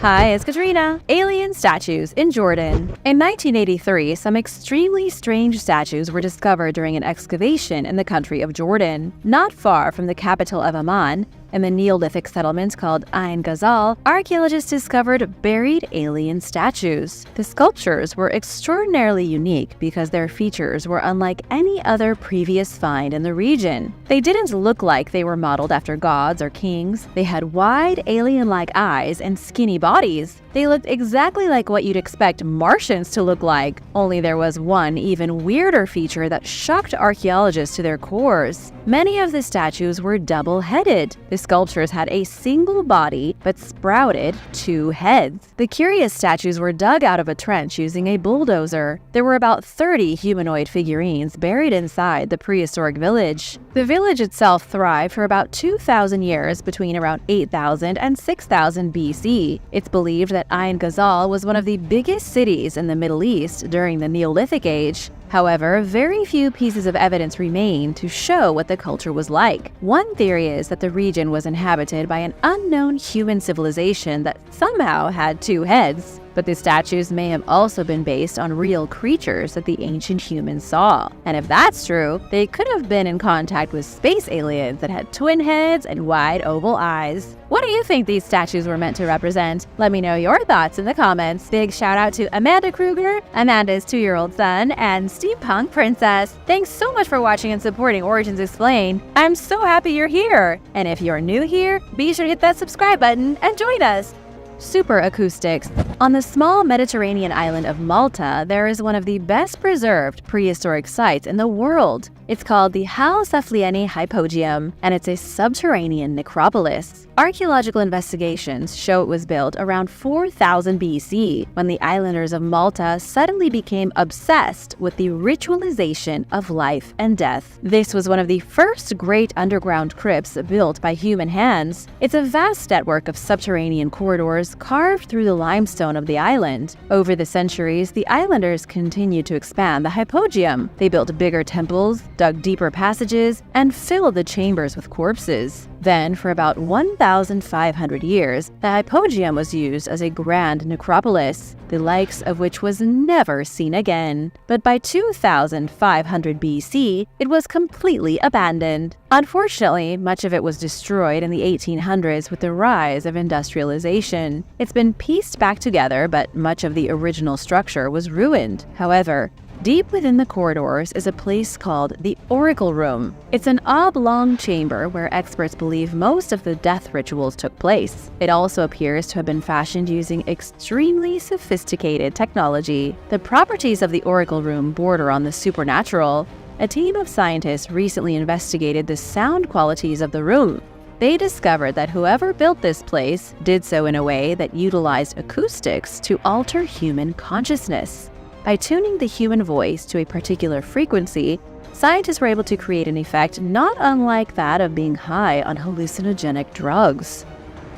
Hi, it's Katrina. Alien statues in Jordan. In 1983, some extremely strange statues were discovered during an excavation in the country of Jordan. Not far from the capital of Amman, in the Neolithic settlement called Ain Ghazal, archaeologists discovered buried alien statues. The sculptures were extraordinarily unique because their features were unlike any other previous find in the region. They didn't look like they were modeled after gods or kings. They had wide, alien-like eyes and skinny bodies. They looked exactly like what you'd expect Martians to look like, only there was one even weirder feature that shocked archaeologists to their cores. Many of the statues were double-headed. The sculptures had a single body but sprouted two heads. The curious statues were dug out of a trench using a bulldozer. There were about 30 humanoid figurines buried inside the prehistoric village. The village itself thrived for about 2,000 years between around 8,000 and 6,000 BC. It's believed that Ain Ghazal was one of the biggest cities in the Middle East during the Neolithic Age. However, very few pieces of evidence remain to show what the culture was like. One theory is that the region was inhabited by an unknown human civilization that somehow had two heads. But the statues may have also been based on real creatures that the ancient humans saw. And if that's true, they could have been in contact with space aliens that had twin heads and wide oval eyes. What do you think these statues were meant to represent? Let me know your thoughts in the comments. Big shout out to Amanda Kruger, Amanda's 2-year-old son, and Steampunk Princess. Thanks so much for watching and supporting Origins Explained. I'm so happy you're here. And if you're new here, be sure to hit that subscribe button and join us. Super acoustics. On the small Mediterranean island of Malta, there is one of the best preserved prehistoric sites in the world. It's called the Hal Saflieni Hypogeum, and it's a subterranean necropolis. Archaeological investigations show it was built around 4000 BC, when the islanders of Malta suddenly became obsessed with the ritualization of life and death. This was one of the first great underground crypts built by human hands. It's a vast network of subterranean corridors carved through the limestone of the island. Over the centuries, the islanders continued to expand the hypogeum. They built bigger temples, dug deeper passages, and filled the chambers with corpses. Then, for about 1,500 years, the hypogeum was used as a grand necropolis, the likes of which was never seen again. But by 2500 BC, it was completely abandoned. Unfortunately, much of it was destroyed in the 1800s with the rise of industrialization. It's been pieced back together, but much of the original structure was ruined. However, deep within the corridors is a place called the Oracle Room. It's an oblong chamber where experts believe most of the death rituals took place. It also appears to have been fashioned using extremely sophisticated technology. The properties of the Oracle Room border on the supernatural. A team of scientists recently investigated the sound qualities of the room. They discovered that whoever built this place did so in a way that utilized acoustics to alter human consciousness. By tuning the human voice to a particular frequency, scientists were able to create an effect not unlike that of being high on hallucinogenic drugs.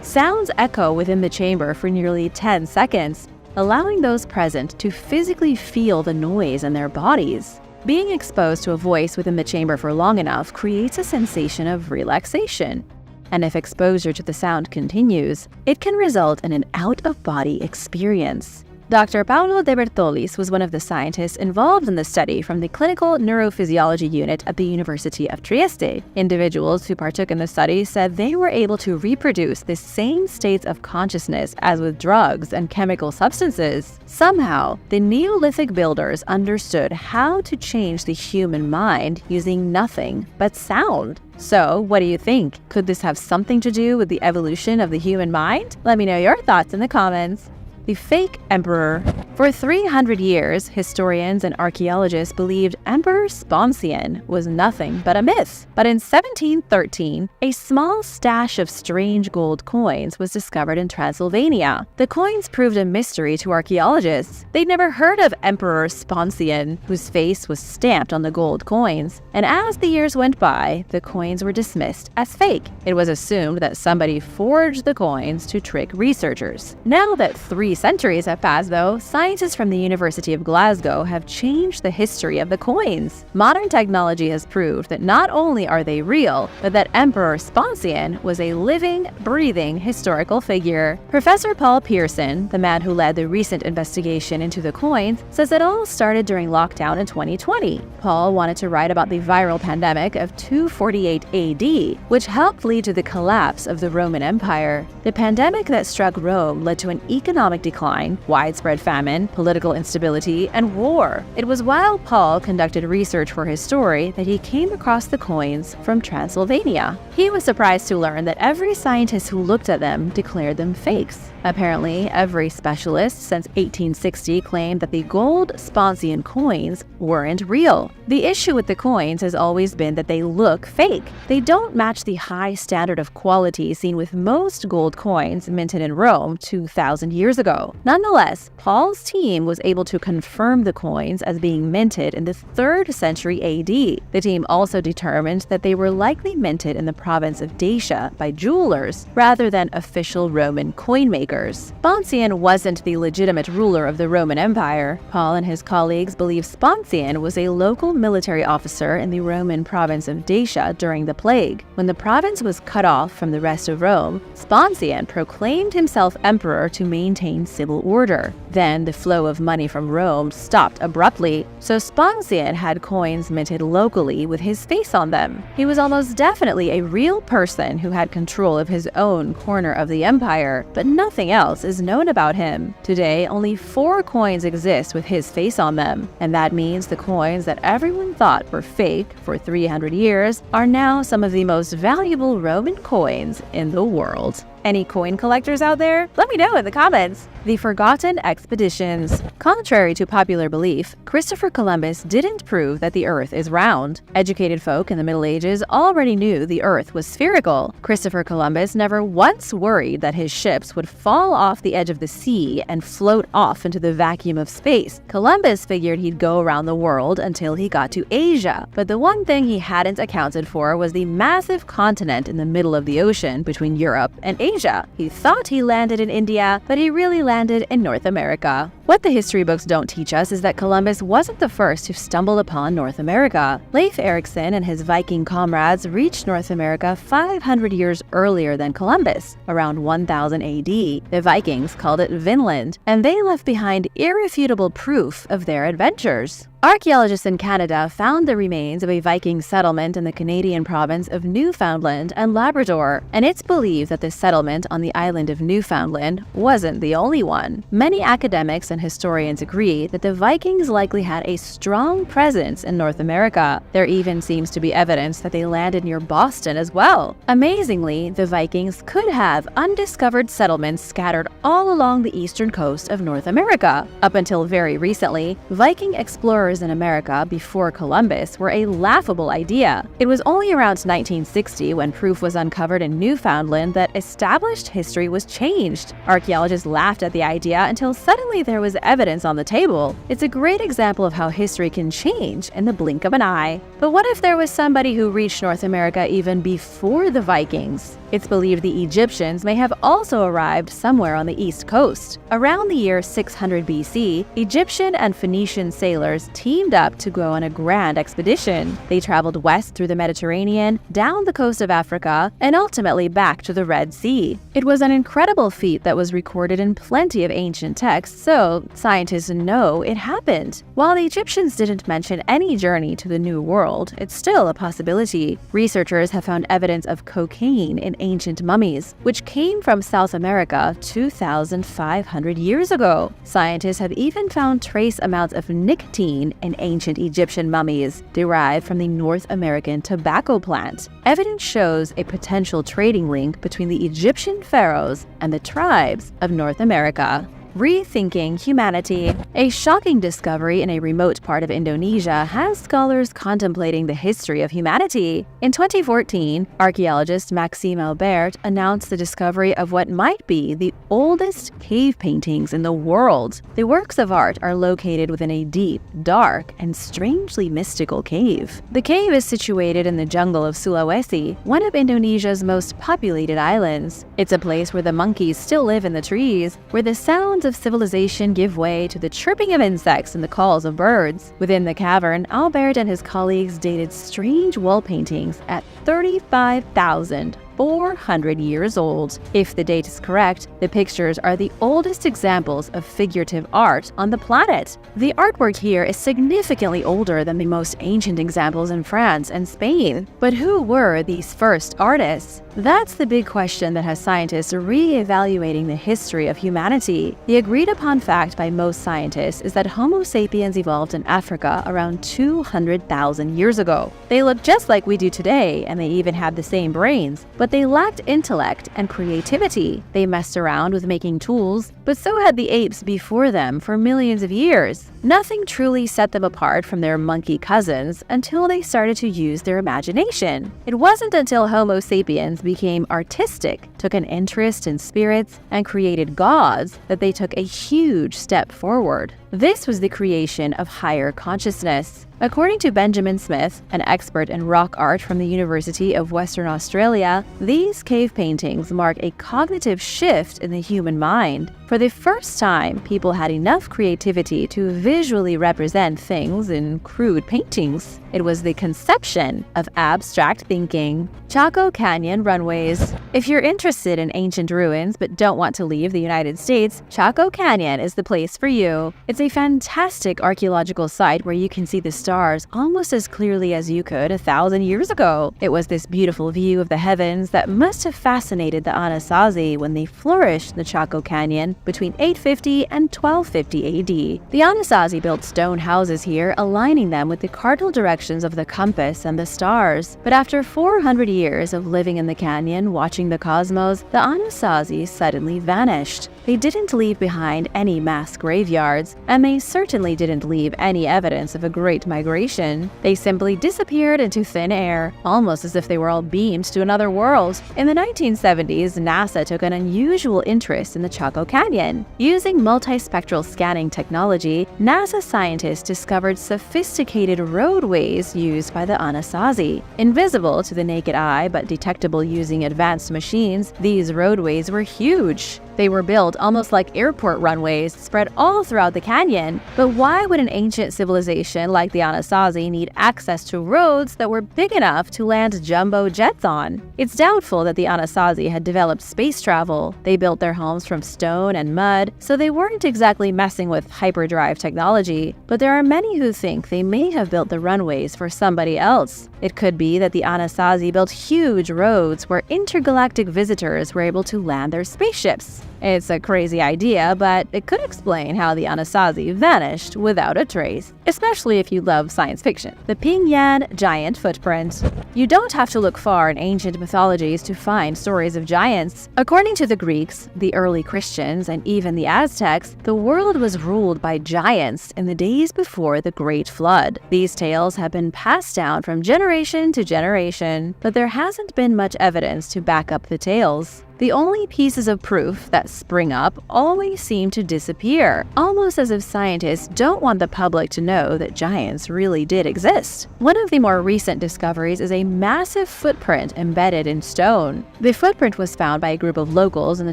Sounds echo within the chamber for nearly 10 seconds, allowing those present to physically feel the noise in their bodies. Being exposed to a voice within the chamber for long enough creates a sensation of relaxation. And if exposure to the sound continues, it can result in an out-of-body experience. Dr. Paolo De Bertolis was one of the scientists involved in the study from the Clinical Neurophysiology Unit at the University of Trieste. Individuals who partook in the study said they were able to reproduce the same states of consciousness as with drugs and chemical substances. Somehow, the Neolithic builders understood how to change the human mind using nothing but sound. So, what do you think? Could this have something to do with the evolution of the human mind? Let me know your thoughts in the comments. The fake emperor. For 300 years, historians and archaeologists believed Emperor Sponsian was nothing but a myth. But in 1713, a small stash of strange gold coins was discovered in Transylvania. The coins proved a mystery to archaeologists. They'd never heard of Emperor Sponsian, whose face was stamped on the gold coins. And as the years went by, the coins were dismissed as fake. It was assumed that somebody forged the coins to trick researchers. Now that 3 3 centuries have passed, though, scientists from the University of Glasgow have changed the history of the coins. Modern technology has proved that not only are they real, but that Emperor Sponsian was a living, breathing historical figure. Professor Paul Pearson, the man who led the recent investigation into the coins, says it all started during lockdown in 2020. Paul wanted to write about the viral pandemic of 248 AD, which helped lead to the collapse of the Roman Empire. The pandemic that struck Rome led to an economic decline, widespread famine, political instability, and war. It was while Paul conducted research for his story that he came across the coins from Transylvania. He was surprised to learn that every scientist who looked at them declared them fakes. Apparently, every specialist since 1860 claimed that the gold Sponsian coins weren't real. The issue with the coins has always been that they look fake. They don't match the high standard of quality seen with most gold coins minted in Rome 2,000 years ago. Nonetheless, Paul's team was able to confirm the coins as being minted in the 3rd century AD. The team also determined that they were likely minted in the province of Dacia by jewelers rather than official Roman coin makers. Sponsian wasn't the legitimate ruler of the Roman Empire. Paul and his colleagues believe Sponsian was a local military officer in the Roman province of Dacia during the plague. When the province was cut off from the rest of Rome, Sponsian proclaimed himself emperor to maintain civil order. Then the flow of money from Rome stopped abruptly, so Sponsian had coins minted locally with his face on them. He was almost definitely a real person who had control of his own corner of the empire, but nothing else is known about him. Today, only 4 coins exist with his face on them, and that means the coins that everyone thought were fake for 300 years are now some of the most valuable Roman coins in the world. Any coin collectors out there? Let me know in the comments. The Forgotten Expeditions. Contrary to popular belief, Christopher Columbus didn't prove that the Earth is round. Educated folk in the Middle Ages already knew the Earth was spherical. Christopher Columbus never once worried that his ships would fall off the edge of the sea and float off into the vacuum of space. Columbus figured he'd go around the world until he got to Asia, but the one thing he hadn't accounted for was the massive continent in the middle of the ocean between Europe and Asia. He thought he landed in India, but he really landed in North America. What the history books don't teach us is that Columbus wasn't the first to stumble upon North America. Leif Erikson and his Viking comrades reached North America 500 years earlier than Columbus, around 1000 AD. The Vikings called it Vinland, and they left behind irrefutable proof of their adventures. Archaeologists in Canada found the remains of a Viking settlement in the Canadian province of Newfoundland and Labrador, and it's believed that the settlement on the island of Newfoundland wasn't the only one. Many academics and historians agree that the Vikings likely had a strong presence in North America. There even seems to be evidence that they landed near Boston as well. Amazingly, the Vikings could have undiscovered settlements scattered all along the eastern coast of North America. Up until very recently, Viking explorers in America before Columbus were a laughable idea. It was only around 1960 when proof was uncovered in Newfoundland that established history was changed. Archaeologists laughed at the idea until suddenly there was evidence on the table. It's a great example of how history can change in the blink of an eye. But what if there was somebody who reached North America even before the Vikings? It's believed the Egyptians may have also arrived somewhere on the east coast. Around the year 600 BC, Egyptian and Phoenician sailors teamed up to go on a grand expedition. They traveled west through the Mediterranean, down the coast of Africa, and ultimately back to the Red Sea. It was an incredible feat that was recorded in plenty of ancient texts, so scientists know it happened. While the Egyptians didn't mention any journey to the New World, it's still a possibility. Researchers have found evidence of cocaine in ancient mummies, which came from South America 2,500 years ago. Scientists have even found trace amounts of nicotine in ancient Egyptian mummies, derived from the North American tobacco plant. Evidence shows a potential trading link between the Egyptian pharaohs and the tribes of North America. Rethinking humanity. A shocking discovery in a remote part of Indonesia has scholars contemplating the history of humanity. In 2014, archaeologist Maxime Albert announced the discovery of what might be the oldest cave paintings in the world. The works of art are located within a deep, dark, and strangely mystical cave. The cave is situated in the jungle of Sulawesi, one of Indonesia's most populated islands. It's a place where the monkeys still live in the trees, where the sound sounds of civilization give way to the chirping of insects and the calls of birds. Within the cavern, Albert and his colleagues dated strange wall paintings at 35,400 years old. If the date is correct, the pictures are the oldest examples of figurative art on the planet. The artwork here is significantly older than the most ancient examples in France and Spain. But who were these first artists? That's the big question that has scientists re-evaluating the history of humanity. The agreed-upon fact by most scientists is that Homo sapiens evolved in Africa around 200,000 years ago. They look just like we do today, and they even had the same brains, but they lacked intellect and creativity. They messed around with making tools, but so had the apes before them for millions of years. Nothing truly set them apart from their monkey cousins until they started to use their imagination. It wasn't until Homo sapiens became artistic, took an interest in spirits, and created gods that they took a huge step forward. This was the creation of higher consciousness. According to Benjamin Smith, an expert in rock art from the University of Western Australia, these cave paintings mark a cognitive shift in the human mind. For the first time, people had enough creativity to visually represent things in crude paintings. It was the conception of abstract thinking. Chaco Canyon runways. If you're interested in ancient ruins but don't want to leave the United States, Chaco Canyon is the place for you. It's a fantastic archaeological site where you can see the stars almost as clearly as you could 1,000 years ago. It was this beautiful view of the heavens that must have fascinated the Anasazi when they flourished in the Chaco Canyon between 850 and 1250 AD. The Anasazi built stone houses here, aligning them with the cardinal directions of the compass and the stars. But after 400 years of living in the canyon, watching the cosmos, the Anasazi suddenly vanished. They didn't leave behind any mass graveyards, and they certainly didn't leave any evidence of a great migration. They simply disappeared into thin air, almost as if they were all beamed to another world. In the 1970s, NASA took an unusual interest in the Chaco Canyon. Using multispectral scanning technology, NASA scientists discovered sophisticated roadways used by the Anasazi. Invisible to the naked eye but detectable using advanced machines, these roadways were huge. They were built almost like airport runways spread all throughout the canyon. But why would an ancient civilization like the Anasazi need access to roads that were big enough to land jumbo jets on? It's doubtful that the Anasazi had developed space travel. They built their homes from stone and mud, so they weren't exactly messing with hyperdrive technology. But there are many who think they may have built the runways for somebody else. It could be that the Anasazi built huge roads where intergalactic visitors were able to land their spaceships. It's a crazy idea, but it could explain how the Anasazi vanished without a trace, especially if you love science fiction. The Ping-Yan giant footprint. You don't have to look far in ancient mythologies to find stories of giants. According to the Greeks, the early Christians, and even the Aztecs, the world was ruled by giants in the days before the Great Flood. These tales have been passed down from generation to generation, but there hasn't been much evidence to back up the tales. The only pieces of proof that spring up always seem to disappear, almost as if scientists don't want the public to know that giants really did exist. One of the more recent discoveries is a massive footprint embedded in stone. The footprint was found by a group of locals in the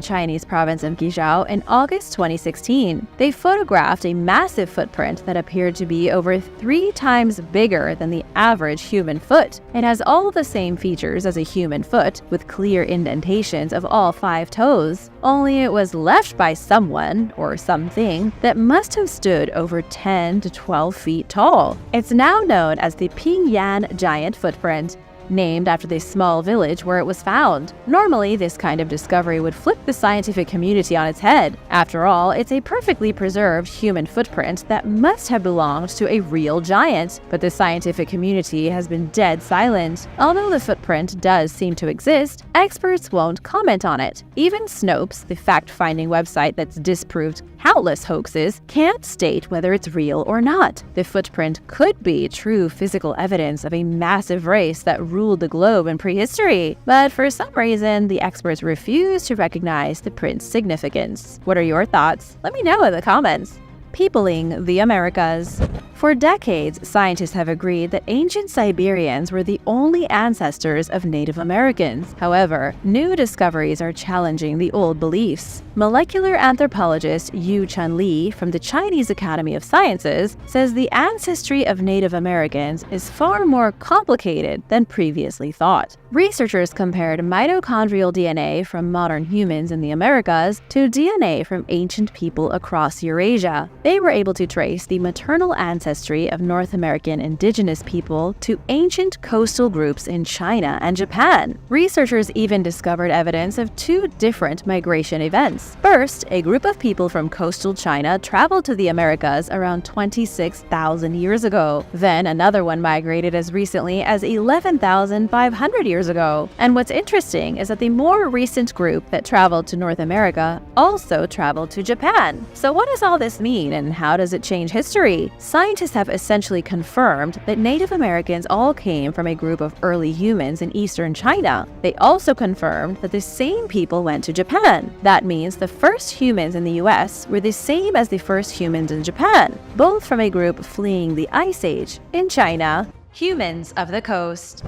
Chinese province of Guizhou in August 2016. They photographed a massive footprint that appeared to be over 3 times bigger than the average human foot. It has all the same features as a human foot, with clear indentations of all 5 toes, only it was left by someone or something that must have stood over 10 to 12 feet tall. It's now known as the Ping-Yan giant footprint, named after the small village where it was found. Normally, this kind of discovery would flip the scientific community on its head. After all, it's a perfectly preserved human footprint that must have belonged to a real giant, but the scientific community has been dead silent. Although the footprint does seem to exist, experts won't comment on it. Even Snopes, the fact-finding website that's disproved countless hoaxes, can't state whether it's real or not. The footprint could be true physical evidence of a massive race that ruled the globe in prehistory, but for some reason, the experts refuse to recognize the print's significance. What are your thoughts? Let me know in the comments. Peopling the Americas. For decades, scientists have agreed that ancient Siberians were the only ancestors of Native Americans. However, new discoveries are challenging the old beliefs. Molecular anthropologist Yu Chun Li from the Chinese Academy of Sciences says the ancestry of Native Americans is far more complicated than previously thought. Researchers compared mitochondrial DNA from modern humans in the Americas to DNA from ancient people across Eurasia. They were able to trace the maternal ancestry of North American indigenous people to ancient coastal groups in China and Japan. Researchers even discovered evidence of two different migration events. First, a group of people from coastal China traveled to the Americas around 26,000 years ago. Then another one migrated as recently as 11,500 years ago. And what's interesting is that the more recent group that traveled to North America also traveled to Japan. So what does all this mean, and how does it change history? Scientists have essentially confirmed that Native Americans all came from a group of early humans in eastern China. They also confirmed that the same people went to Japan. That means the first humans in the US were the same as the first humans in Japan, both from a group fleeing the Ice Age in China. Humans of the coast.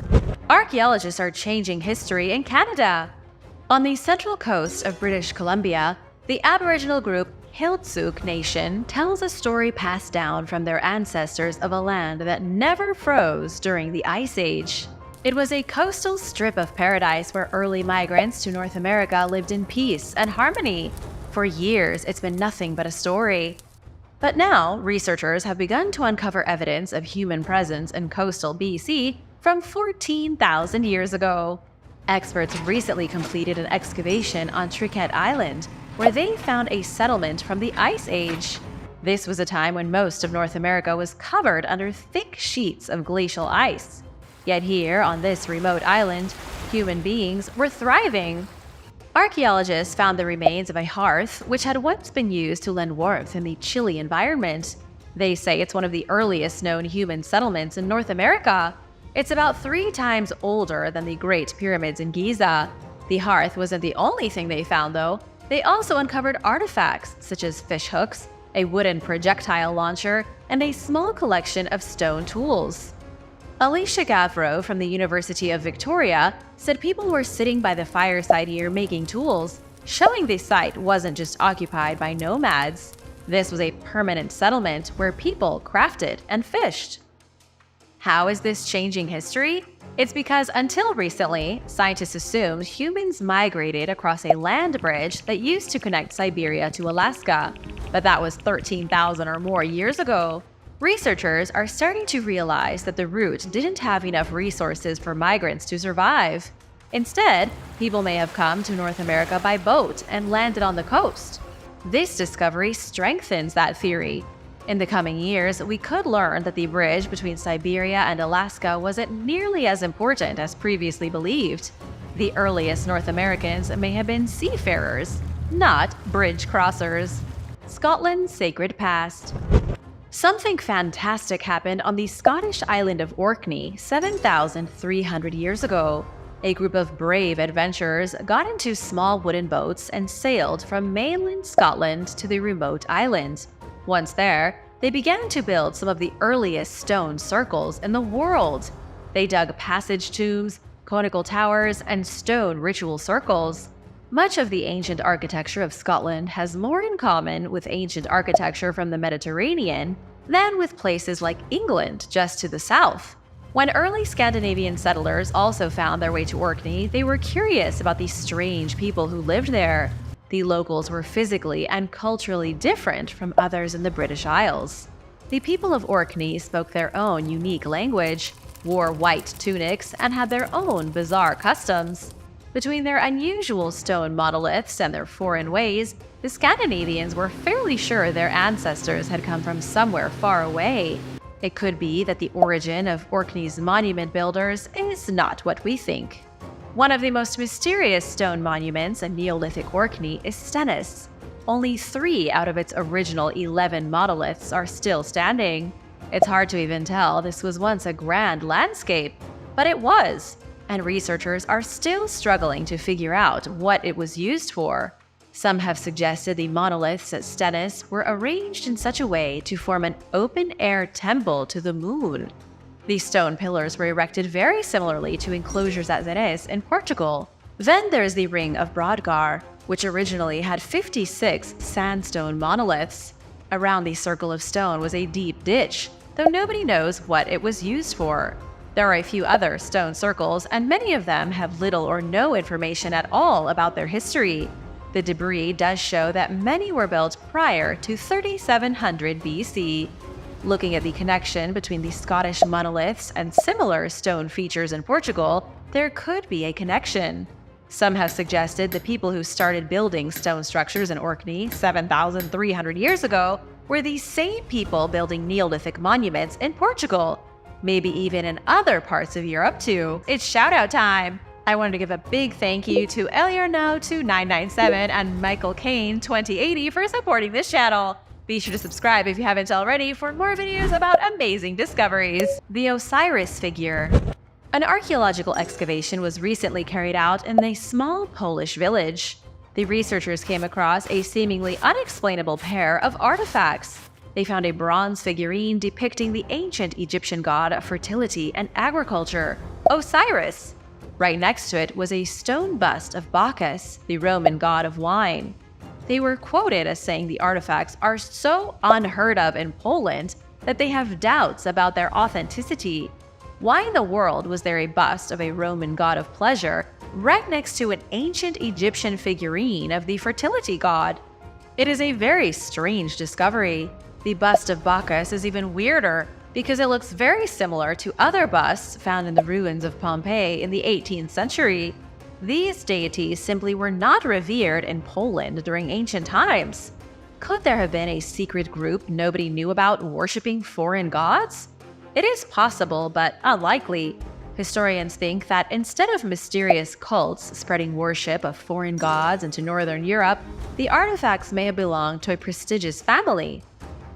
Archaeologists are changing history in Canada. On the central coast of British Columbia, the Aboriginal group Heiltsuk Nation tells a story passed down from their ancestors of a land that never froze during the Ice Age. It was a coastal strip of paradise where early migrants to North America lived in peace and harmony. For years, it's been nothing but a story. But now, researchers have begun to uncover evidence of human presence in coastal BC from 14,000 years ago. Experts recently completed an excavation on Triquet Island, where they found a settlement from the Ice Age. This was a time when most of North America was covered under thick sheets of glacial ice. Yet here, on this remote island, human beings were thriving. Archaeologists found the remains of a hearth which had once been used to lend warmth in the chilly environment. They say it's one of the earliest known human settlements in North America. It's about 3 times older than the Great Pyramids in Giza. The hearth wasn't the only thing they found, though. They also uncovered artifacts such as fish hooks, a wooden projectile launcher, and a small collection of stone tools. Alicia Gavro from the University of Victoria said people were sitting by the fireside here making tools, showing the site wasn't just occupied by nomads. This was a permanent settlement where people crafted and fished. How is this changing history? It's because until recently, scientists assumed humans migrated across a land bridge that used to connect Siberia to Alaska. But that was 13,000 or more years ago. Researchers are starting to realize that the route didn't have enough resources for migrants to survive. Instead, people may have come to North America by boat and landed on the coast. This discovery strengthens that theory. In the coming years, we could learn that the bridge between Siberia and Alaska wasn't nearly as important as previously believed. The earliest North Americans may have been seafarers, not bridge crossers. Scotland's sacred past. Something fantastic happened on the Scottish island of Orkney 7,300 years ago. A group of brave adventurers got into small wooden boats and sailed from mainland Scotland to the remote island. Once there, they began to build some of the earliest stone circles in the world. They dug passage tubes, conical towers, and stone ritual circles. Much of the ancient architecture of Scotland has more in common with ancient architecture from the Mediterranean than with places like England just to the south. When early Scandinavian settlers also found their way to Orkney, they were curious about the strange people who lived there. The locals were physically and culturally different from others in the British Isles. The people of Orkney spoke their own unique language, wore white tunics, and had their own bizarre customs. Between their unusual stone monoliths and their foreign ways, the Scandinavians were fairly sure their ancestors had come from somewhere far away. It could be that the origin of Orkney's monument builders is not what we think. One of the most mysterious stone monuments in Neolithic Orkney is Stennis. Only 3 out of its original 11 monoliths are still standing. It's hard to even tell this was once a grand landscape, but it was. And researchers are still struggling to figure out what it was used for. Some have suggested the monoliths at Stennis were arranged in such a way to form an open-air temple to the moon. These stone pillars were erected very similarly to enclosures at Xeres in Portugal. Then there's the Ring of Brodgar, which originally had 56 sandstone monoliths. Around the circle of stone was a deep ditch, though nobody knows what it was used for. There are a few other stone circles, and many of them have little or no information at all about their history. The debris does show that many were built prior to 3700 BC. Looking at the connection between the Scottish monoliths and similar stone features in Portugal, there could be a connection. Some have suggested the people who started building stone structures in Orkney 7,300 years ago were the same people building Neolithic monuments in Portugal, maybe even in other parts of Europe too. It's shout-out time! I wanted to give a big thank you to Eliarno2997 and Michael Kane 2080 for supporting this channel. Be sure to subscribe if you haven't already for more videos about amazing discoveries. The Osiris figure. An archaeological excavation was recently carried out in a small Polish village. The researchers came across a seemingly unexplainable pair of artifacts. They found a bronze figurine depicting the ancient Egyptian god of fertility and agriculture, Osiris. Right next to it was a stone bust of Bacchus, the Roman god of wine. They were quoted as saying the artifacts are so unheard of in Poland that they have doubts about their authenticity. Why in the world was there a bust of a Roman god of pleasure right next to an ancient Egyptian figurine of the fertility god? It is a very strange discovery. The bust of Bacchus is even weirder because it looks very similar to other busts found in the ruins of Pompeii in the 18th century. These deities simply were not revered in Poland during ancient times. Could there have been a secret group nobody knew about worshipping foreign gods? It is possible, but unlikely. Historians think that instead of mysterious cults spreading worship of foreign gods into Northern Europe, the artifacts may have belonged to a prestigious family.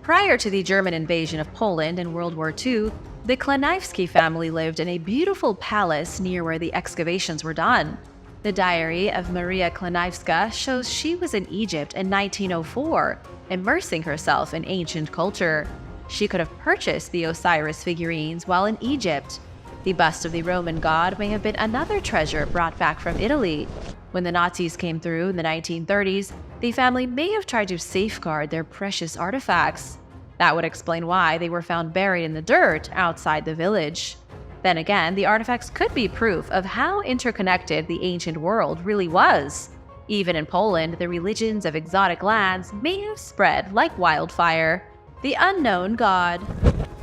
Prior to the German invasion of Poland in World War II, the Klaniewski family lived in a beautiful palace near where the excavations were done. The diary of Maria Klaniewska shows she was in Egypt in 1904, immersing herself in ancient culture. She could have purchased the Osiris figurines while in Egypt. The bust of the Roman god may have been another treasure brought back from Italy. When the Nazis came through in the 1930s, the family may have tried to safeguard their precious artifacts. That would explain why they were found buried in the dirt outside the village. Then again, the artifacts could be proof of how interconnected the ancient world really was. Even in Poland, the religions of exotic lands may have spread like wildfire. The unknown god.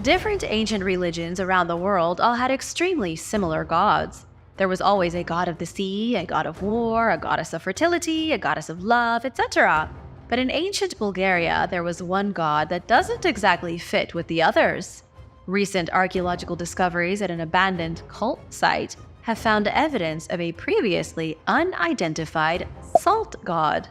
Different ancient religions around the world all had extremely similar gods. There was always a god of the sea, a god of war, a goddess of fertility, a goddess of love, etc. But in ancient Bulgaria, there was one god that doesn't exactly fit with the others. Recent archaeological discoveries at an abandoned cult site have found evidence of a previously unidentified salt god.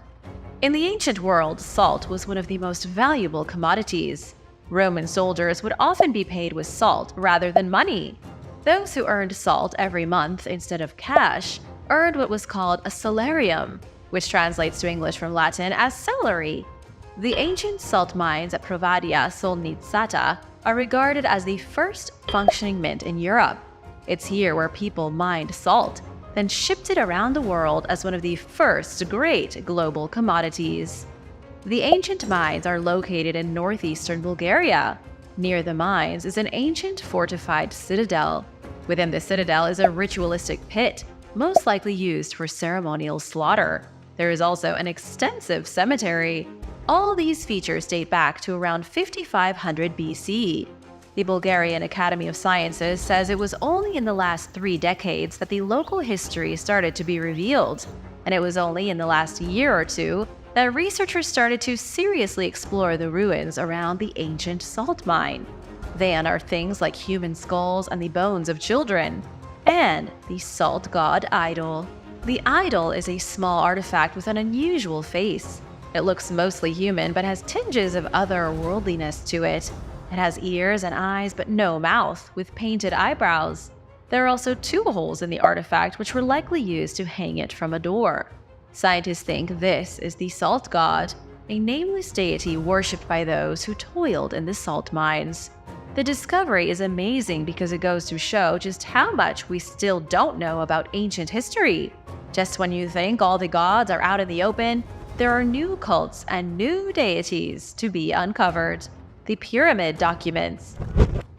In the ancient world, salt was one of the most valuable commodities. Roman soldiers would often be paid with salt rather than money. Those who earned salt every month instead of cash earned what was called a salarium, which translates to English from Latin as celery. The ancient salt mines at Provadia Solnitsata are regarded as the first functioning mint in Europe. It's here where people mined salt, then shipped it around the world as one of the first great global commodities. The ancient mines are located in northeastern Bulgaria. Near the mines is an ancient fortified citadel. Within the citadel is a ritualistic pit, most likely used for ceremonial slaughter. There is also an extensive cemetery. All these features date back to around 5500 BC. The Bulgarian Academy of Sciences says it was only in the last 3 decades that the local history started to be revealed, and it was only in the last year or two that researchers started to seriously explore the ruins around the ancient salt mine. They unearthed things like human skulls and the bones of children, and the salt god idol. The idol is a small artifact with an unusual face. It looks mostly human but has tinges of otherworldliness to it. It has ears and eyes but no mouth, with painted eyebrows. There are also 2 holes in the artifact which were likely used to hang it from a door. Scientists think this is the salt god, a nameless deity worshipped by those who toiled in the salt mines. The discovery is amazing because it goes to show just how much we still don't know about ancient history. Just when you think all the gods are out in the open, there are new cults and new deities to be uncovered. The pyramid documents.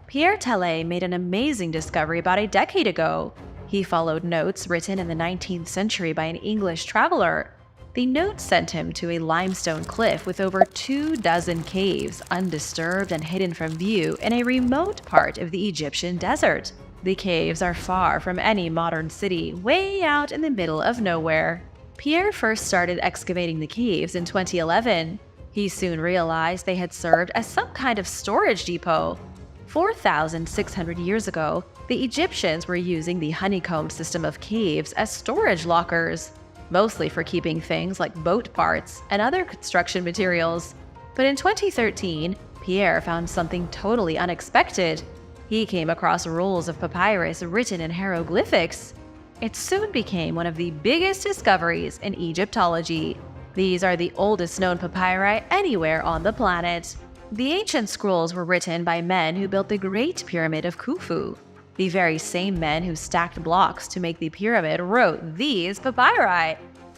Pierre Tellet made an amazing discovery about a decade ago. He followed notes written in the 19th century by an English traveler. The notes sent him to a limestone cliff with over 24 caves, undisturbed and hidden from view in a remote part of the Egyptian desert. The caves are far from any modern city, way out in the middle of nowhere. Pierre first started excavating the caves in 2011. He soon realized they had served as some kind of storage depot. 4,600 years ago, the Egyptians were using the honeycomb system of caves as storage lockers, mostly for keeping things like boat parts and other construction materials. But in 2013, Pierre found something totally unexpected. He came across rolls of papyrus written in hieroglyphics. It soon became one of the biggest discoveries in Egyptology. These are the oldest known papyri anywhere on the planet. The ancient scrolls were written by men who built the Great Pyramid of Khufu. The very same men who stacked blocks to make the pyramid wrote these papyri.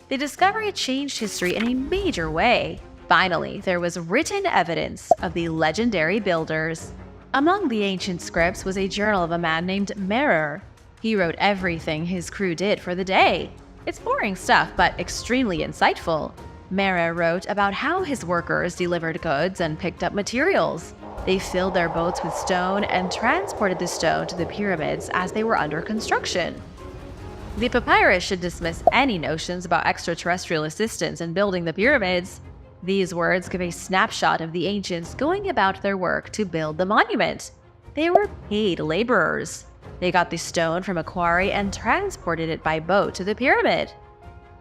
The discovery changed history in a major way. Finally, there was written evidence of the legendary builders. Among the ancient scripts was a journal of a man named Merer. He wrote everything his crew did for the day. It's boring stuff, but extremely insightful. Merer wrote about how his workers delivered goods and picked up materials. They filled their boats with stone and transported the stone to the pyramids as they were under construction. The papyrus should dismiss any notions about extraterrestrial assistance in building the pyramids. These words give a snapshot of the ancients going about their work to build the monument. They were paid laborers. They got the stone from a quarry and transported it by boat to the pyramid.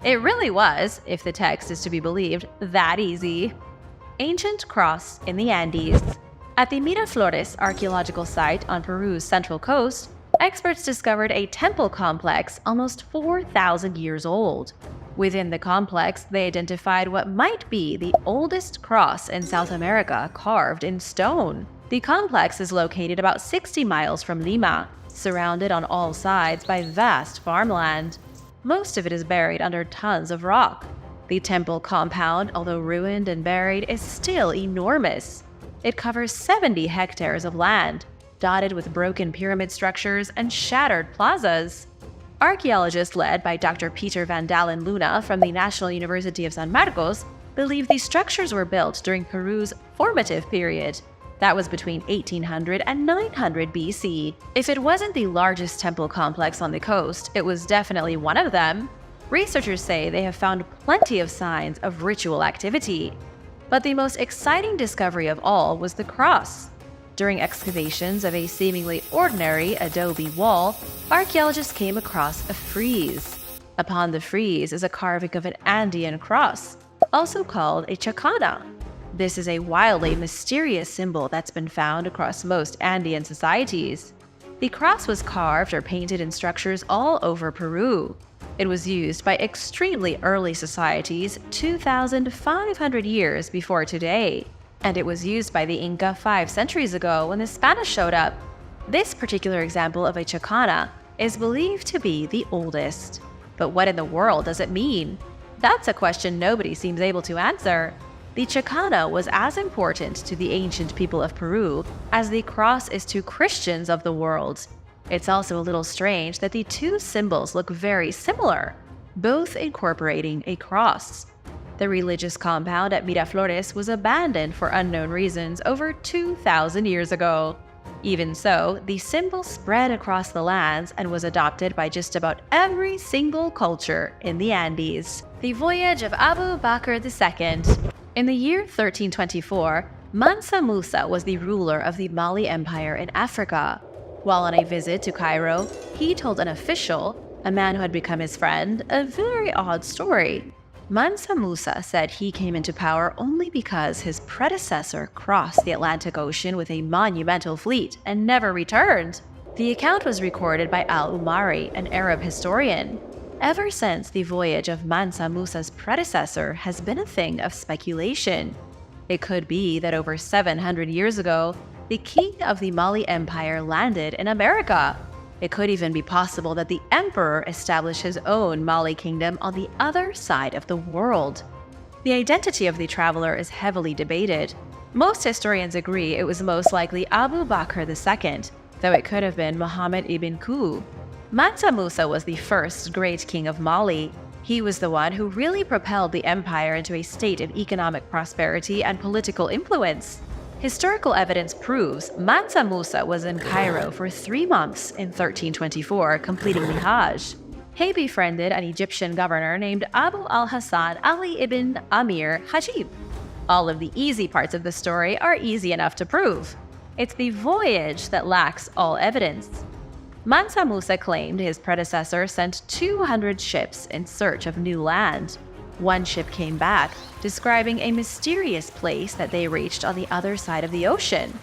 It really was, if the text is to be believed, that easy. Ancient cross in the Andes. At the Miraflores archaeological site on Peru's central coast, experts discovered a temple complex almost 4,000 years old. Within the complex, they identified what might be the oldest cross in South America carved in stone. The complex is located about 60 miles from Lima, surrounded on all sides by vast farmland. Most of it is buried under tons of rock. The temple compound, although ruined and buried, is still enormous. It covers 70 hectares of land, dotted with broken pyramid structures and shattered plazas. Archaeologists led by Dr. Peter Van Dalen Luna from the National University of San Marcos believe these structures were built during Peru's formative period. That was between 1800 and 900 BC. If it wasn't the largest temple complex on the coast, it was definitely one of them. Researchers say they have found plenty of signs of ritual activity. But the most exciting discovery of all was the cross. During excavations of a seemingly ordinary adobe wall, archaeologists came across a frieze. Upon the frieze is a carving of an Andean cross, also called a chacana. This is a wildly mysterious symbol that's been found across most Andean societies. The cross was carved or painted in structures all over Peru. It was used by extremely early societies 2,500 years before today, and it was used by the Inca 5 centuries ago when the Spanish showed up. This particular example of a chacana is believed to be the oldest. But what in the world does it mean? That's a question nobody seems able to answer. The chacana was as important to the ancient people of Peru as the cross is to Christians of the world. It's also a little strange that the two symbols look very similar, both incorporating a cross. The religious compound at Miraflores was abandoned for unknown reasons over 2,000 years ago. Even so, the symbol spread across the lands and was adopted by just about every single culture in the Andes. The voyage of Abu Bakr II. In the year 1324, Mansa Musa was the ruler of the Mali Empire in Africa. While on a visit to Cairo, he told an official, a man who had become his friend, a very odd story. Mansa Musa said he came into power only because his predecessor crossed the Atlantic Ocean with a monumental fleet and never returned. The account was recorded by al-Umari, an Arab historian. ever since the voyage of Mansa Musa's predecessor has been a thing of speculation. It could be that over 700 years ago, the king of the Mali Empire landed in America. It could even be possible that the emperor established his own Mali kingdom on the other side of the world. The identity of the traveler is heavily debated. Most historians agree it was most likely Abu Bakr II, though it could have been Muhammad ibn Ku. Mansa Musa was the first great king of Mali. He was the one who really propelled the empire into a state of economic prosperity and political influence. Historical evidence proves Mansa Musa was in Cairo for 3 months in 1324, completing the Hajj. He befriended an Egyptian governor named Abu al-Hasan Ali ibn Amir Hajib. All of the easy parts of the story are easy enough to prove. It's the voyage that lacks all evidence. Mansa Musa claimed his predecessor sent 200 ships in search of new land. One ship came back, describing a mysterious place that they reached on the other side of the ocean.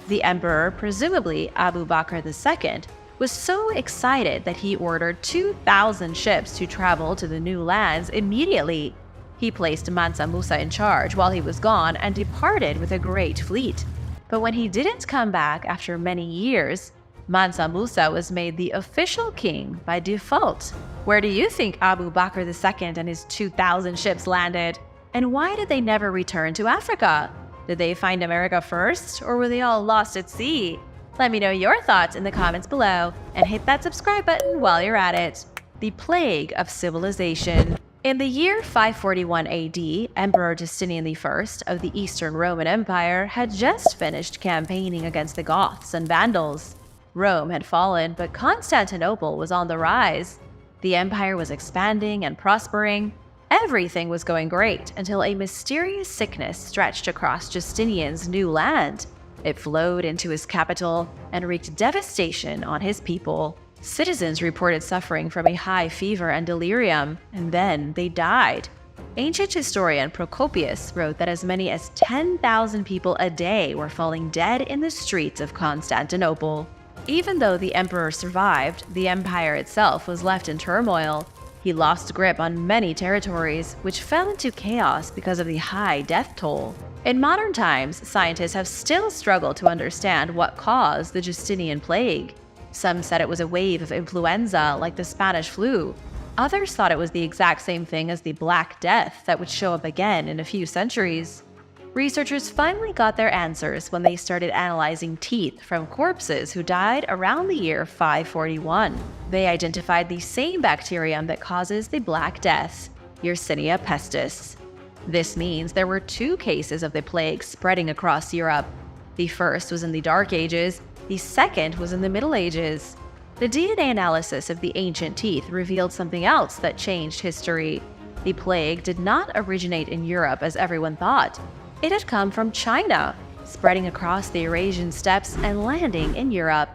The emperor, presumably Abu Bakr II, was so excited that he ordered 2,000 ships to travel to the new lands immediately. He placed Mansa Musa in charge while he was gone and departed with a great fleet. But when he didn't come back after many years, Mansa Musa was made the official king by default. Where do you think Abu Bakr II and his 2,000 ships landed? And why did they never return to Africa? Did they find America first, or were they all lost at sea? Let me know your thoughts in the comments below, and hit that subscribe button while you're at it. The Plague of Civilization. In the year 541 AD, Emperor Justinian I of the Eastern Roman Empire had just finished campaigning against the Goths and Vandals. Rome had fallen, but Constantinople was on the rise. The empire was expanding and prospering. Everything was going great until a mysterious sickness stretched across Justinian's new land. It flowed into his capital and wreaked devastation on his people. Citizens reported suffering from a high fever and delirium, and then they died. Ancient historian Procopius wrote that as many as 10,000 people a day were falling dead in the streets of Constantinople. Even though the emperor survived, the empire itself was left in turmoil. He lost grip on many territories, which fell into chaos because of the high death toll. In modern times, scientists have still struggled to understand what caused the Justinian plague. Some said it was a wave of influenza like the Spanish flu. Others thought it was the exact same thing as the Black Death that would show up again in a few centuries. Researchers finally got their answers when they started analyzing teeth from corpses who died around the year 541. They identified the same bacterium that causes the Black Death, Yersinia pestis. This means there were 2 cases of the plague spreading across Europe. The first was in the Dark Ages, the second was in the Middle Ages. The DNA analysis of the ancient teeth revealed something else that changed history. The plague did not originate in Europe as everyone thought. It had come from China, spreading across the Eurasian steppes and landing in Europe.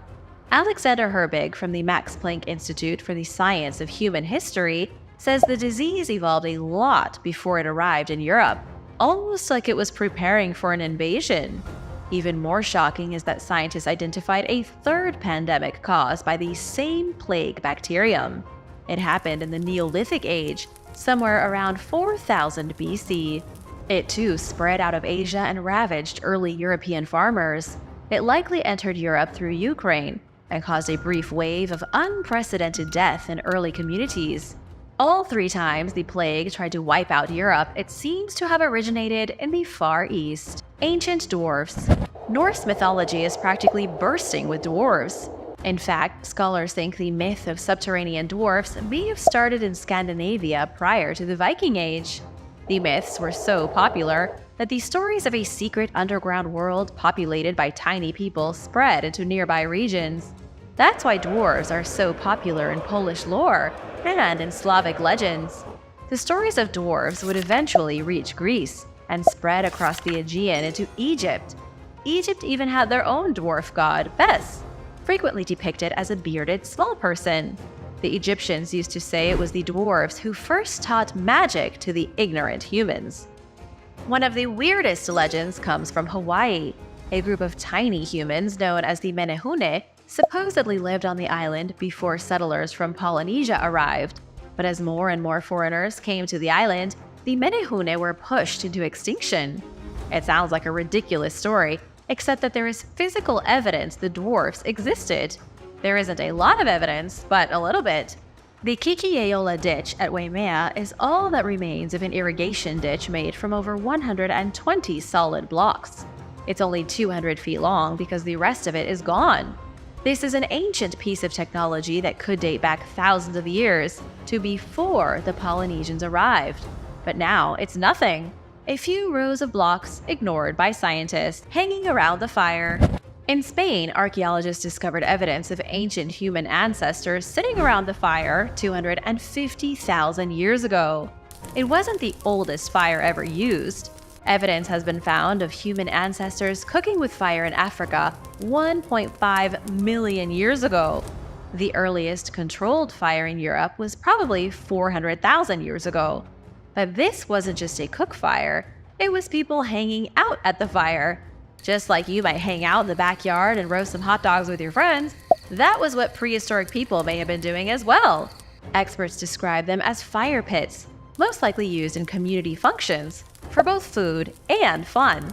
Alexander Herbig from the Max Planck Institute for the Science of Human History says the disease evolved a lot before it arrived in Europe, almost like it was preparing for an invasion. Even more shocking is that scientists identified a third pandemic caused by the same plague bacterium. It happened in the Neolithic Age, somewhere around 4000 BC. It too spread out of Asia and ravaged early European farmers. It likely entered Europe through Ukraine and caused a brief wave of unprecedented death in early communities. All 3 times the plague tried to wipe out Europe, it seems to have originated in the Far East. Ancient dwarfs. Norse mythology is practically bursting with dwarves. In fact, scholars think the myth of subterranean dwarfs may have started in Scandinavia prior to the Viking Age. The myths were so popular that the stories of a secret underground world populated by tiny people spread into nearby regions. That's why dwarves are so popular in Polish lore and in Slavic legends. The stories of dwarves would eventually reach Greece and spread across the Aegean into Egypt. Egypt even had their own dwarf god, Bes, frequently depicted as a bearded small person. The Egyptians used to say it was the dwarves who first taught magic to the ignorant humans. One of the weirdest legends comes from Hawaii. A group of tiny humans known as the Menehune supposedly lived on the island before settlers from Polynesia arrived. But as more and more foreigners came to the island, the Menehune were pushed into extinction. It sounds like a ridiculous story, except that there is physical evidence the dwarfs existed. There isn't a lot of evidence, but a little bit. The Quiquilleola ditch at Waimea is all that remains of an irrigation ditch made from over 120 solid blocks. It's only 200 feet long because the rest of it is gone. This is an ancient piece of technology that could date back thousands of years to before the Polynesians arrived. But now it's nothing. A few rows of blocks ignored by scientists hanging around the fire. In Spain, archaeologists discovered evidence of ancient human ancestors sitting around the fire 250,000 years ago. It wasn't the oldest fire ever used. Evidence has been found of human ancestors cooking with fire in Africa 1.5 million years ago. The earliest controlled fire in Europe was probably 400,000 years ago. But this wasn't just a cook fire, it was people hanging out at the fire. Just like you might hang out in the backyard and roast some hot dogs with your friends, that was what prehistoric people may have been doing as well. Experts describe them as fire pits, most likely used in community functions, for both food and fun.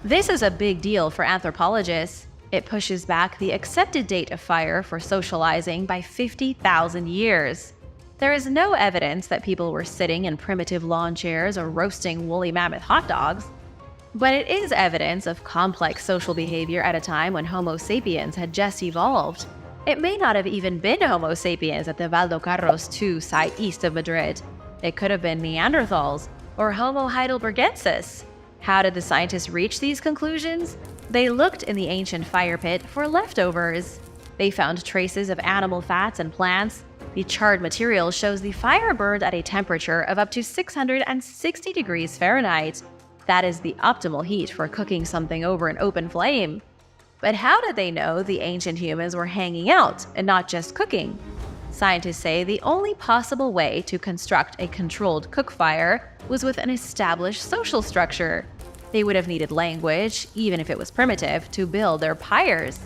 This is a big deal for anthropologists. It pushes back the accepted date of fire for socializing by 50,000 years. There is no evidence that people were sitting in primitive lawn chairs or roasting woolly mammoth hot dogs. But it is evidence of complex social behavior at a time when Homo sapiens had just evolved. It may not have even been Homo sapiens at the Valdocarros II site east of Madrid. It could have been Neanderthals or Homo heidelbergensis. How did the scientists reach these conclusions? They looked in the ancient fire pit for leftovers. They found traces of animal fats and plants. The charred material shows the fire burned at a temperature of up to 660 degrees Fahrenheit. That is the optimal heat for cooking something over an open flame. But how did they know the ancient humans were hanging out and not just cooking? Scientists say the only possible way to construct a controlled cook fire was with an established social structure. They would have needed language, even if it was primitive, to build their pyres.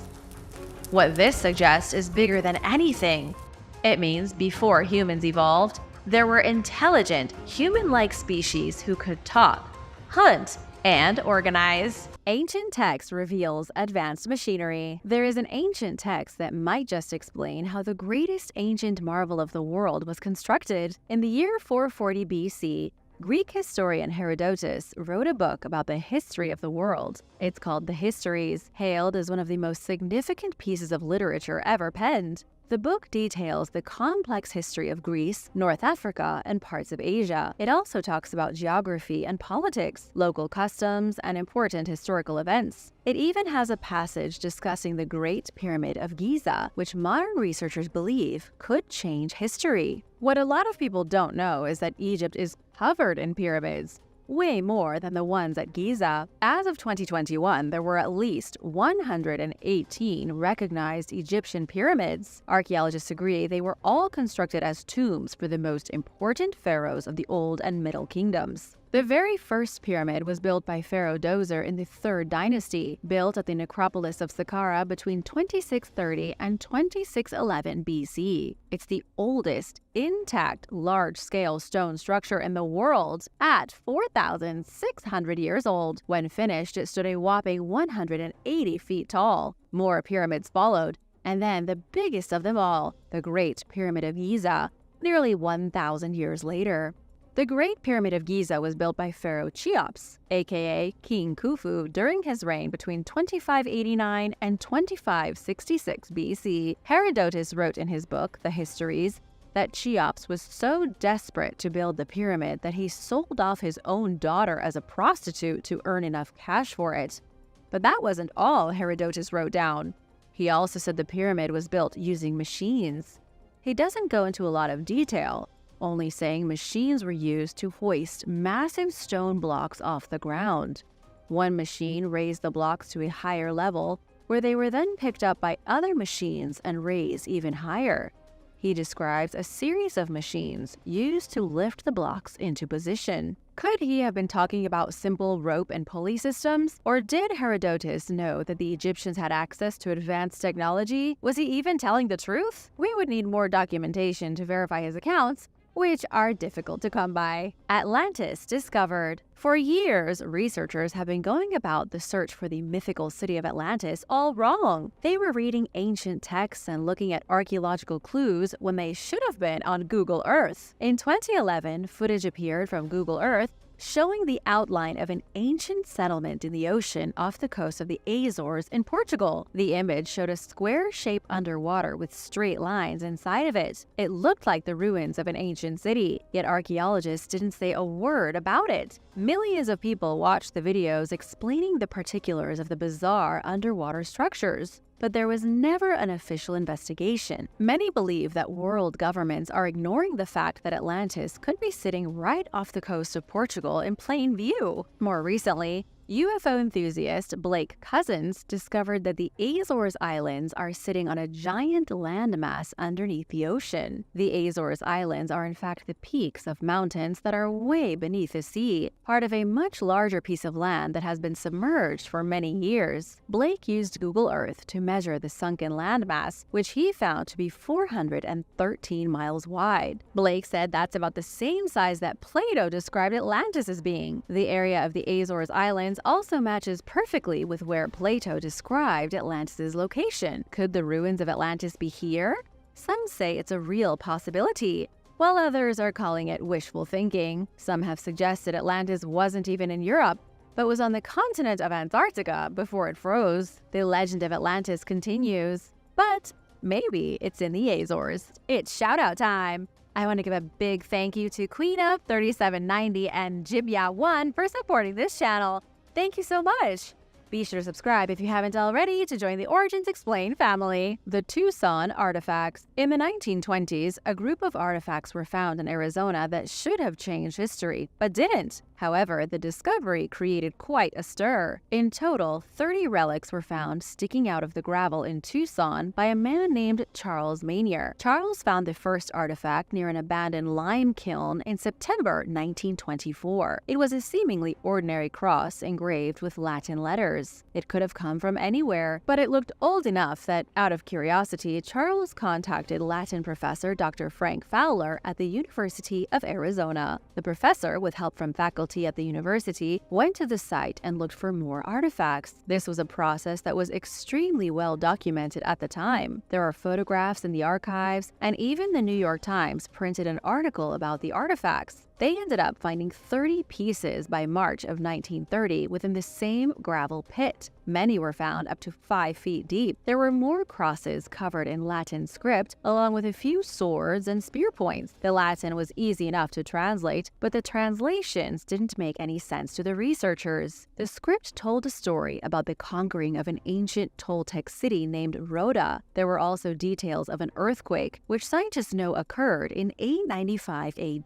What this suggests is bigger than anything. It means before humans evolved, there were intelligent, human-like species who could talk, hunt, and organize. Ancient text reveals advanced machinery. There is an ancient text that might just explain how the greatest ancient marvel of the world was constructed. In the year 440 BC, Greek historian Herodotus wrote a book about the history of the world. It's called The Histories, hailed as one of the most significant pieces of literature ever penned. The book details the complex history of Greece, North Africa, and parts of Asia. It also talks about geography and politics, local customs, and important historical events. It even has a passage discussing the Great Pyramid of Giza, which modern researchers believe could change history. What a lot of people don't know is that Egypt is covered in pyramids. Way more than the ones at Giza. As of 2021, there were at least 118 recognized Egyptian pyramids. Archaeologists agree they were all constructed as tombs for the most important pharaohs of the Old and Middle Kingdoms. The very first pyramid was built by Pharaoh Djoser in the 3rd dynasty, built at the necropolis of Saqqara between 2630 and 2611 BC. It's the oldest intact large-scale stone structure in the world at 4,600 years old. When finished, it stood a whopping 180 feet tall. More pyramids followed, and then the biggest of them all, the Great Pyramid of Giza, nearly 1,000 years later. The Great Pyramid of Giza was built by Pharaoh Cheops, aka King Khufu, during his reign between 2589 and 2566 BC. Herodotus wrote in his book, The Histories, that Cheops was so desperate to build the pyramid that he sold off his own daughter as a prostitute to earn enough cash for it. But that wasn't all Herodotus wrote down. He also said the pyramid was built using machines. He doesn't go into a lot of detail, only saying machines were used to hoist massive stone blocks off the ground. One machine raised the blocks to a higher level, where they were then picked up by other machines and raised even higher. He describes a series of machines used to lift the blocks into position. Could he have been talking about simple rope and pulley systems? Or did Herodotus know that the Egyptians had access to advanced technology? Was he even telling the truth? We would need more documentation to verify his accounts, which are difficult to come by. Atlantis discovered. For years, researchers have been going about the search for the mythical city of Atlantis all wrong. They were reading ancient texts and looking at archaeological clues when they should have been on Google Earth. In 2011, footage appeared from Google Earth showing the outline of an ancient settlement in the ocean off the coast of the Azores in Portugal. The image showed a square shape underwater with straight lines inside of it. It looked like the ruins of an ancient city, yet archaeologists didn't say a word about it. Millions of people watched the videos explaining the particulars of the bizarre underwater structures. But there was never an official investigation. Many believe that world governments are ignoring the fact that Atlantis could be sitting right off the coast of Portugal in plain view. More recently, UFO enthusiast Blake Cousins discovered that the Azores Islands are sitting on a giant landmass underneath the ocean. The Azores Islands are in fact the peaks of mountains that are way beneath the sea, part of a much larger piece of land that has been submerged for many years. Blake used Google Earth to measure the sunken landmass, which he found to be 413 miles wide. Blake said that's about the same size that Plato described Atlantis as being. The area of the Azores Islands also matches perfectly with where Plato described Atlantis' location. Could the ruins of Atlantis be here? Some say it's a real possibility, while others are calling it wishful thinking. Some have suggested Atlantis wasn't even in Europe, but was on the continent of Antarctica before it froze. The legend of Atlantis continues, but maybe it's in the Azores. It's shout-out time! I want to give a big thank you to Queen of 3790 and Jibya1 for supporting this channel. Thank you so much! Be sure to subscribe if you haven't already to join the Origins Explained family. The Tucson Artifacts. In the 1920s, a group of artifacts were found in Arizona that should have changed history, but didn't. However, the discovery created quite a stir. In total, 30 relics were found sticking out of the gravel in Tucson by a man named Charles Manier. Charles found the first artifact near an abandoned lime kiln in September 1924. It was a seemingly ordinary cross engraved with Latin letters. It could have come from anywhere, but it looked old enough that, out of curiosity, Charles contacted Latin professor Dr. Frank Fowler at the University of Arizona. The professor, with help from faculty at the university, went to the site and looked for more artifacts. This was a process that was extremely well documented at the time. There are photographs in the archives, and even the New York Times printed an article about the artifacts. They ended up finding 30 pieces by March of 1930 within the same gravel pit. Many were found up to 5 feet deep. There were more crosses covered in Latin script, along with a few swords and spear points. The Latin was easy enough to translate, but the translations didn't make any sense to the researchers. The script told a story about the conquering of an ancient Toltec city named Rhoda. There were also details of an earthquake, which scientists know occurred in 895 AD.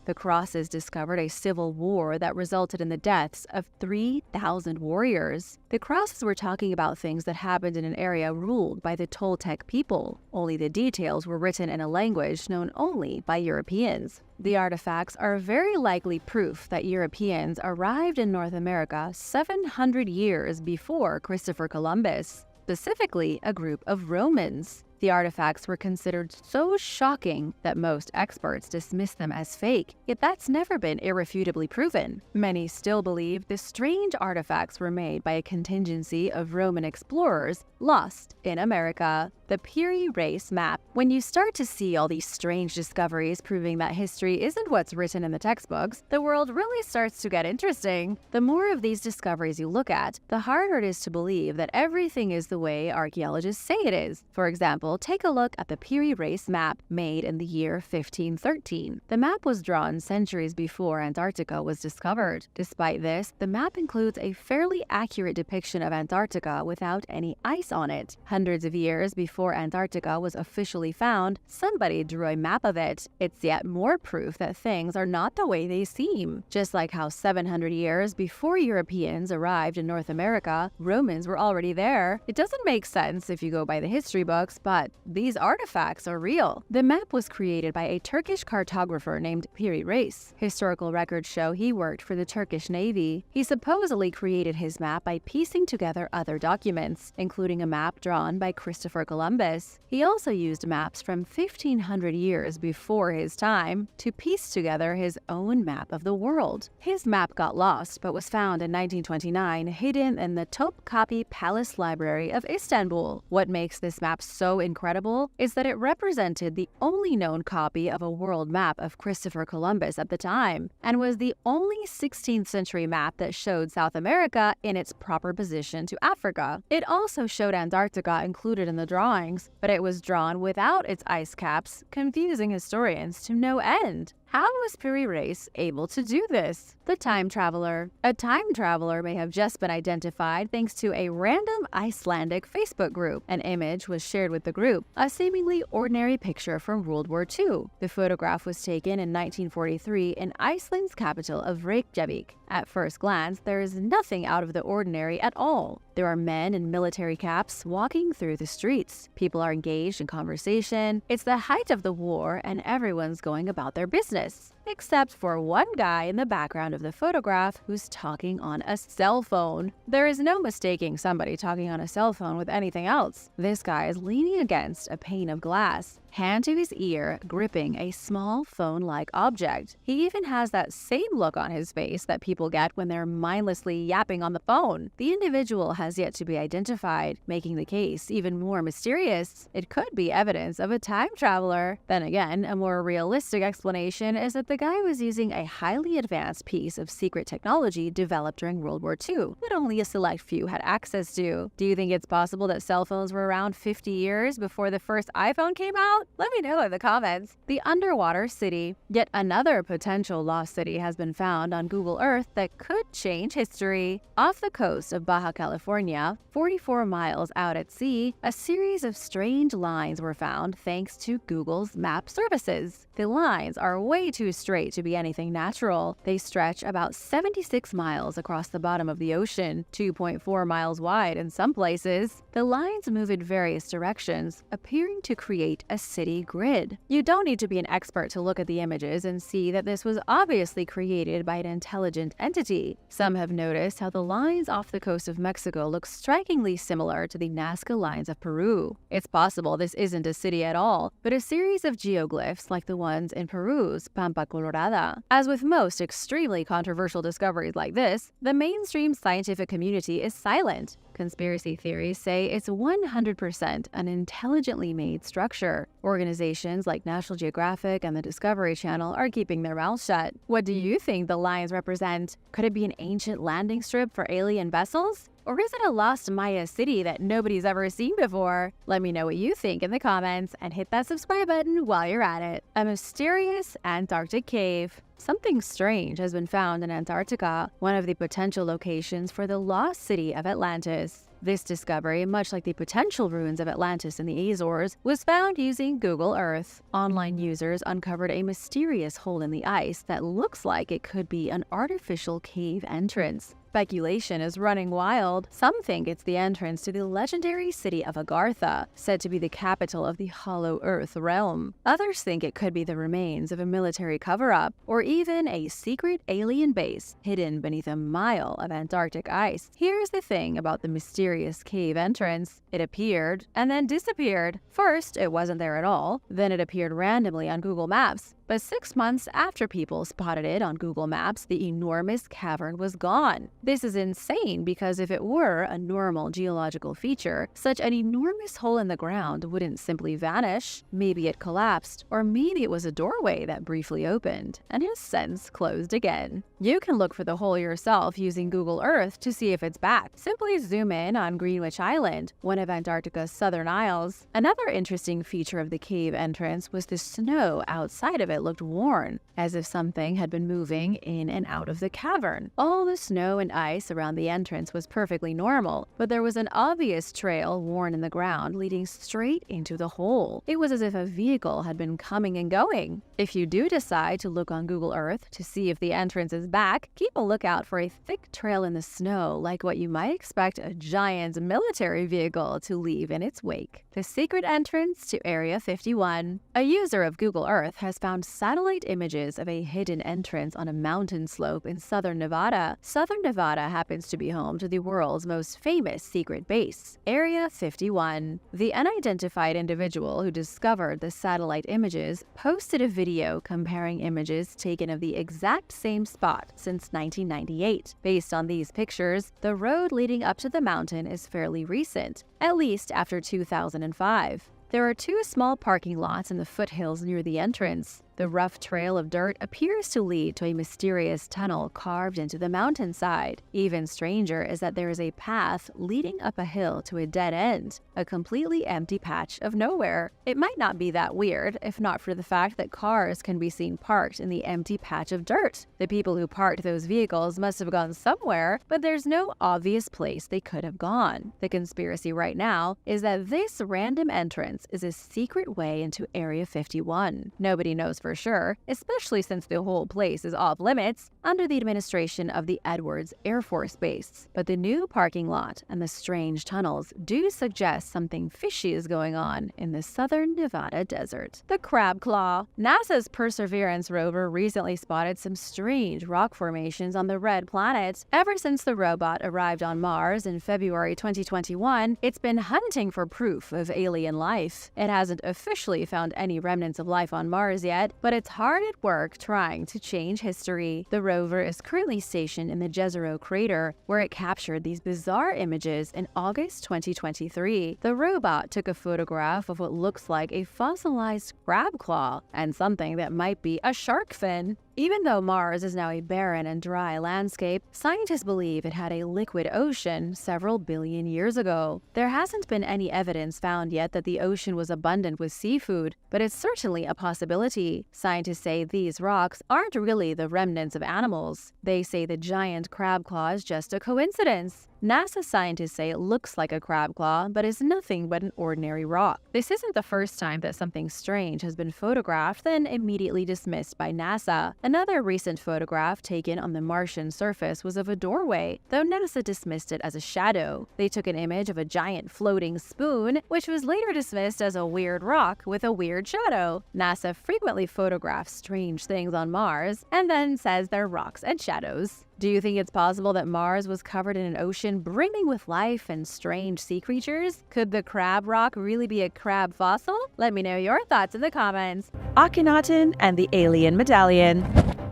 The crosses discovered a civil war that resulted in the deaths of 3,000 warriors. The crosses were talking about things that happened in an area ruled by the Toltec people. Only the details were written in a language known only by Europeans. The artifacts are very likely proof that Europeans arrived in North America 700 years before Christopher Columbus, specifically a group of Romans. The artifacts were considered so shocking that most experts dismiss them as fake, yet that's never been irrefutably proven. Many still believe the strange artifacts were made by a contingency of Roman explorers lost in America. The Piri Reis Map. When you start to see all these strange discoveries proving that history isn't what's written in the textbooks, the world really starts to get interesting. The more of these discoveries you look at, the harder it is to believe that everything is the way archaeologists say it is. For example, take a look at the Piri Reis Map made in the year 1513. The map was drawn centuries before Antarctica was discovered. Despite this, the map includes a fairly accurate depiction of Antarctica without any ice on it. Hundreds of years before Antarctica was officially found, somebody drew a map of it. It's yet more proof that things are not the way they seem. Just like how 700 years before Europeans arrived in North America, Romans were already there. It doesn't make sense if you go by the history books, but what? These artifacts are real. The map was created by a Turkish cartographer named Piri Reis. Historical records show he worked for the Turkish Navy. He supposedly created his map by piecing together other documents, including a map drawn by Christopher Columbus. He also used maps from 1500 years before his time to piece together his own map of the world. His map got lost but was found in 1929 hidden in the Topkapi Palace Library of Istanbul. What makes this map so incredible is that it represented the only known copy of a world map of Christopher Columbus at the time, and was the only 16th century map that showed South America in its proper position to Africa. It also showed Antarctica included in the drawings, but it was drawn without its ice caps, confusing historians to no end. How was Piri Reis able to do this? The time traveler. A time traveler may have just been identified thanks to a random Icelandic Facebook group. An image was shared with the group, a seemingly ordinary picture from World War II. The photograph was taken in 1943 in Iceland's capital of Reykjavik. At first glance, there is nothing out of the ordinary at all. There are men in military caps walking through the streets. People are engaged in conversation. It's the height of the war and everyone's going about their business. Except for one guy in the background of the photograph who's talking on a cell phone. There is no mistaking somebody talking on a cell phone with anything else. This guy is leaning against a pane of glass, hand to his ear, gripping a small phone-like object. He even has that same look on his face that people get when they're mindlessly yapping on the phone. The individual has yet to be identified, making the case even more mysterious. It could be evidence of a time traveler. Then again, a more realistic explanation is that the guy was using a highly advanced piece of secret technology developed during World War II that only a select few had access to. Do you think it's possible that cell phones were around 50 years before the first iPhone came out? Let me know in the comments. The underwater city. Yet another potential lost city has been found on Google Earth that could change history. Off the coast of Baja California, 44 miles out at sea, a series of strange lines were found thanks to Google's map services. The lines are way too straight to be anything natural. They stretch about 76 miles across the bottom of the ocean, 2.4 miles wide in some places. The lines move in various directions, appearing to create a city grid. You don't need to be an expert to look at the images and see that this was obviously created by an intelligent entity. Some have noticed how the lines off the coast of Mexico look strikingly similar to the Nazca lines of Peru. It's possible this isn't a city at all, but a series of geoglyphs like the ones in Peru's Pampa Colorada. As with most extremely controversial discoveries like this, the mainstream scientific community is silent. Conspiracy theories say it's 100% an intelligently made structure. Organizations like National Geographic and the Discovery Channel are keeping their mouths shut. What do you think the lines represent? Could it be an ancient landing strip for alien vessels? Or is it a lost Maya city that nobody's ever seen before? Let me know what you think in the comments and hit that subscribe button while you're at it. A mysterious Antarctic cave. Something strange has been found in Antarctica, one of the potential locations for the lost city of Atlantis. This discovery, much like the potential ruins of Atlantis in the Azores, was found using Google Earth. Online users uncovered a mysterious hole in the ice that looks like it could be an artificial cave entrance. Speculation is running wild. Some think it's the entrance to the legendary city of Agartha, said to be the capital of the Hollow Earth realm. Others think it could be the remains of a military cover-up, or even a secret alien base hidden beneath a mile of Antarctic ice. Here's the thing about the mysterious cave entrance. It appeared and then disappeared. First, it wasn't there at all. Then it appeared randomly on Google Maps. But 6 months after people spotted it on Google Maps, the enormous cavern was gone. This is insane because if it were a normal geological feature, such an enormous hole in the ground wouldn't simply vanish. Maybe it collapsed, or maybe it was a doorway that briefly opened and has since closed again. You can look for the hole yourself using Google Earth to see if it's back. Simply zoom in on Greenwich Island, one of Antarctica's southern isles. Another interesting feature of the cave entrance was the snow outside of it looked worn, as if something had been moving in and out of the cavern. All the snow and ice around the entrance was perfectly normal, but there was an obvious trail worn in the ground leading straight into the hole. It was as if a vehicle had been coming and going. If you do decide to look on Google Earth to see if the entrance is back, keep a lookout for a thick trail in the snow like what you might expect a giant military vehicle to leave in its wake. The secret entrance to Area 51. A user of Google Earth has found satellite images of a hidden entrance on a mountain slope in southern Nevada. Southern Nevada happens to be home to the world's most famous secret base, Area 51. The unidentified individual who discovered the satellite images posted a video comparing images taken of the exact same spot since 1998. Based on these pictures, the road leading up to the mountain is fairly recent, at least after 2005. There are two small parking lots in the foothills near the entrance. The rough trail of dirt appears to lead to a mysterious tunnel carved into the mountainside. Even stranger is that there is a path leading up a hill to a dead end, a completely empty patch of nowhere. It might not be that weird if not for the fact that cars can be seen parked in the empty patch of dirt. The people who parked those vehicles must have gone somewhere, but there's no obvious place they could have gone. The conspiracy right now is that this random entrance is a secret way into Area 51. Nobody knows for sure, especially since the whole place is off limits under the administration of the Edwards Air Force Base. But the new parking lot and the strange tunnels do suggest something fishy is going on in the southern Nevada desert. The crab claw. NASA's Perseverance rover recently spotted some strange rock formations on the red planet. Ever since the robot arrived on Mars in February 2021, it's been hunting for proof of alien life. It hasn't officially found any remnants of life on Mars yet, but it's hard at work trying to change history. The rover is currently stationed in the Jezero crater, where it captured these bizarre images in August 2023. The robot took a photograph of what looks like a fossilized crab claw and something that might be a shark fin. Even though Mars is now a barren and dry landscape, scientists believe it had a liquid ocean several billion years ago. There hasn't been any evidence found yet that the ocean was abundant with seafood, but it's certainly a possibility. Scientists say these rocks aren't really the remnants of animals. They say the giant crab claw is just a coincidence. NASA scientists say it looks like a crab claw, but is nothing but an ordinary rock. This isn't the first time that something strange has been photographed, then immediately dismissed by NASA. Another recent photograph taken on the Martian surface was of a doorway, though NASA dismissed it as a shadow. They took an image of a giant floating spoon, which was later dismissed as a weird rock with a weird shadow. NASA frequently photographs strange things on Mars and then says they're rocks and shadows. Do you think it's possible that Mars was covered in an ocean brimming with life and strange sea creatures? Could the crab rock really be a crab fossil? Let me know your thoughts in the comments. Akhenaten and the alien medallion.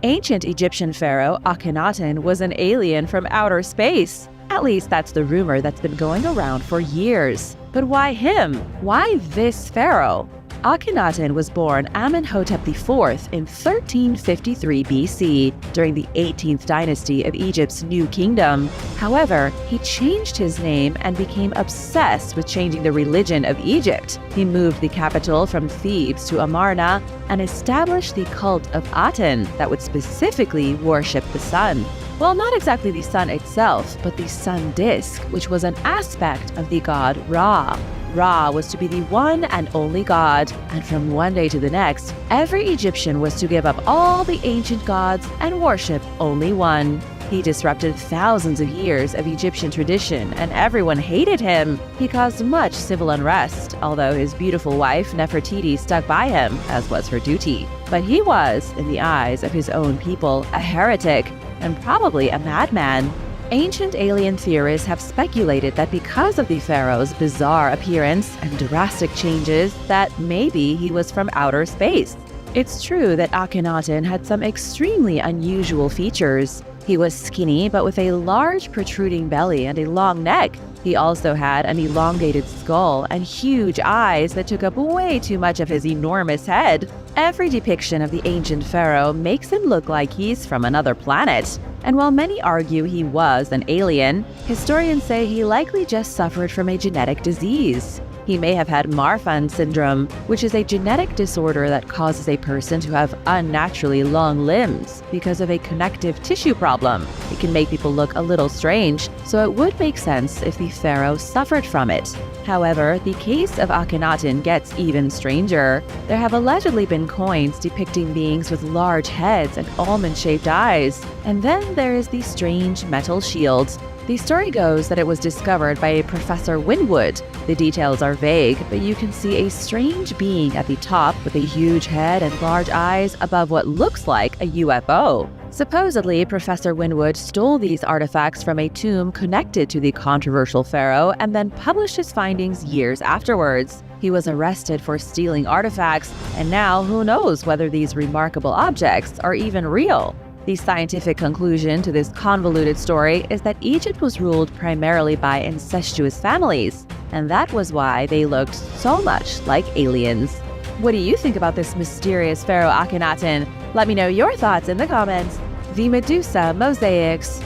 Ancient Egyptian pharaoh Akhenaten was an alien from outer space. At least that's the rumor that's been going around for years. But why him? Why this pharaoh? Akhenaten was born Amenhotep IV in 1353 BC during the 18th dynasty of Egypt's New Kingdom. However, he changed his name and became obsessed with changing the religion of Egypt. He moved the capital from Thebes to Amarna and established the cult of Aten that would specifically worship the sun. Well, not exactly the sun itself, but the sun disk, which was an aspect of the god Ra. Ra was to be the one and only god, and from one day to the next, every Egyptian was to give up all the ancient gods and worship only one. He disrupted thousands of years of Egyptian tradition, and everyone hated him. He caused much civil unrest, although his beautiful wife Nefertiti stuck by him, as was her duty. But he was, in the eyes of his own people, a heretic, and probably a madman. Ancient alien theorists have speculated that because of the pharaoh's bizarre appearance and drastic changes, that maybe he was from outer space. It's true that Akhenaten had some extremely unusual features. He was skinny but with a large protruding belly and a long neck. He also had an elongated skull and huge eyes that took up way too much of his enormous head. Every depiction of the ancient pharaoh makes him look like he's from another planet. And while many argue he was an alien, historians say he likely just suffered from a genetic disease. He may have had Marfan syndrome, which is a genetic disorder that causes a person to have unnaturally long limbs because of a connective tissue problem. It can make people look a little strange, so it would make sense if the pharaoh suffered from it. However, the case of Akhenaten gets even stranger. There have allegedly been coins depicting beings with large heads and almond-shaped eyes. And then there is the strange metal shield. The story goes that it was discovered by a Professor Winwood. The details are vague, but you can see a strange being at the top with a huge head and large eyes above what looks like a UFO. Supposedly, Professor Winwood stole these artifacts from a tomb connected to the controversial pharaoh and then published his findings years afterwards. He was arrested for stealing artifacts, and now who knows whether these remarkable objects are even real. The scientific conclusion to this convoluted story is that Egypt was ruled primarily by incestuous families, and that was why they looked so much like aliens. What do you think about this mysterious pharaoh Akhenaten? Let me know your thoughts in the comments. The Medusa mosaics.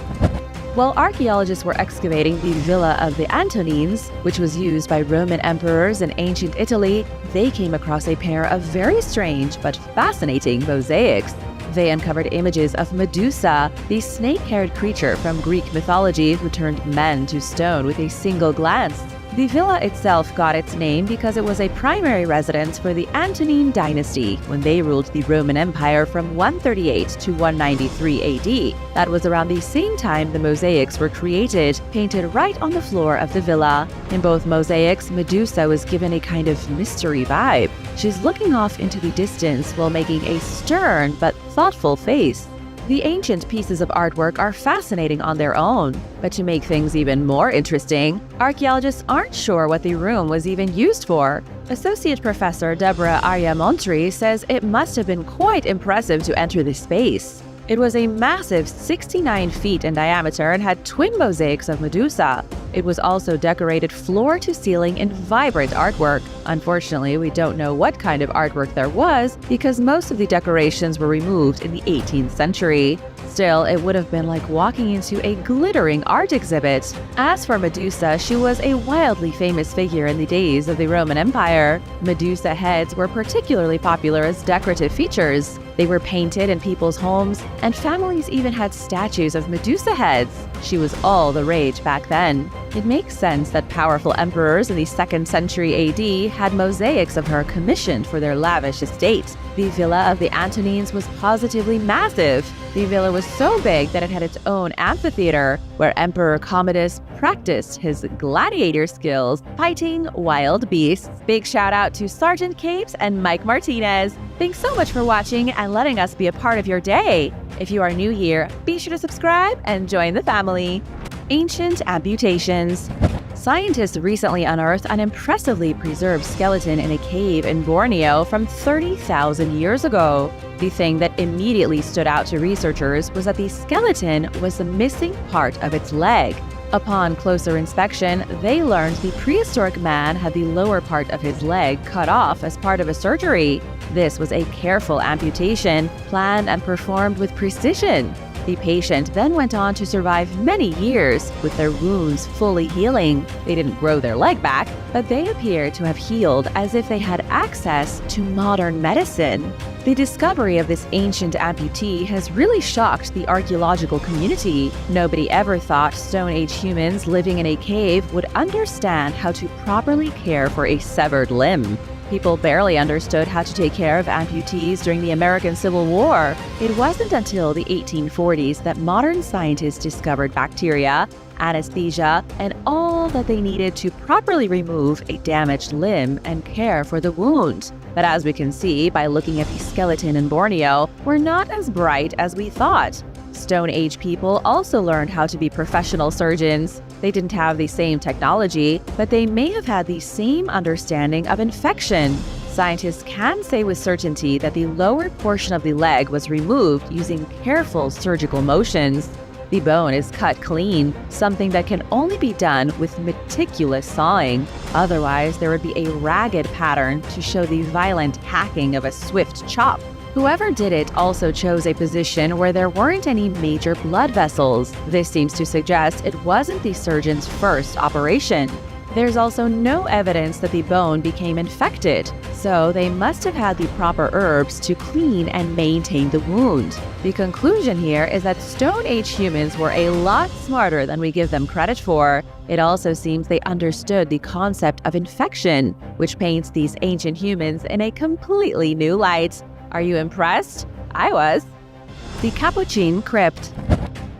While archaeologists were excavating the Villa of the Antonines, which was used by Roman emperors in ancient Italy, they came across a pair of very strange but fascinating mosaics. They uncovered images of Medusa, the snake-haired creature from Greek mythology who turned men to stone with a single glance. The villa itself got its name because it was a primary residence for the Antonine dynasty when they ruled the Roman Empire from 138 to 193 AD. That was around the same time the mosaics were created, painted right on the floor of the villa. In both mosaics, Medusa was given a kind of mystery vibe. She's looking off into the distance while making a stern but thoughtful face. The ancient pieces of artwork are fascinating on their own, but to make things even more interesting, archaeologists aren't sure what the room was even used for. Associate Professor Deborah Arya-Montri says it must have been quite impressive to enter this space. It was a massive 69 feet in diameter and had twin mosaics of Medusa. It was also decorated floor to ceiling in vibrant artwork. Unfortunately, we don't know what kind of artwork there was because most of the decorations were removed in the 18th century. Still, it would have been like walking into a glittering art exhibit. As for Medusa, she was a wildly famous figure in the days of the Roman Empire. Medusa heads were particularly popular as decorative features. They were painted in people's homes, and families even had statues of Medusa heads. She was all the rage back then. It makes sense that powerful emperors in the 2nd century AD had mosaics of her commissioned for their lavish estate. The Villa of the Antonines was positively massive. The villa was so big that it had its own amphitheater, where Emperor Commodus practiced his gladiator skills, fighting wild beasts. Big shout out to Sergeant Capes and Mike Martinez. Thanks so much for watching and letting us be a part of your day. If you are new here, be sure to subscribe and join the family. Ancient amputations. Scientists recently unearthed an impressively preserved skeleton in a cave in Borneo from 30,000 years ago. The thing that immediately stood out to researchers was that the skeleton was the missing part of its leg. Upon closer inspection, they learned the prehistoric man had the lower part of his leg cut off as part of a surgery. This was a careful amputation, planned and performed with precision. The patient then went on to survive many years with their wounds fully healing. They didn't grow their leg back, but they appear to have healed as if they had access to modern medicine. The discovery of this ancient amputee has really shocked the archaeological community. Nobody ever thought Stone Age humans living in a cave would understand how to properly care for a severed limb. People barely understood how to take care of amputees during the American Civil War. It wasn't until the 1840s that modern scientists discovered bacteria, anesthesia, and all that they needed to properly remove a damaged limb and care for the wound. But as we can see by looking at the skeleton in Borneo, we're not as bright as we thought. Stone Age people also learned how to be professional surgeons. They didn't have the same technology, but they may have had the same understanding of infection. Scientists can say with certainty that the lower portion of the leg was removed using careful surgical motions. The bone is cut clean, something that can only be done with meticulous sawing. Otherwise, there would be a ragged pattern to show the violent hacking of a swift chop. Whoever did it also chose a position where there weren't any major blood vessels. This seems to suggest it wasn't the surgeon's first operation. There's also no evidence that the bone became infected, so they must have had the proper herbs to clean and maintain the wound. The conclusion here is that Stone Age humans were a lot smarter than we give them credit for. It also seems they understood the concept of infection, which paints these ancient humans in a completely new light. Are you impressed? I was. The Capuchin Crypt.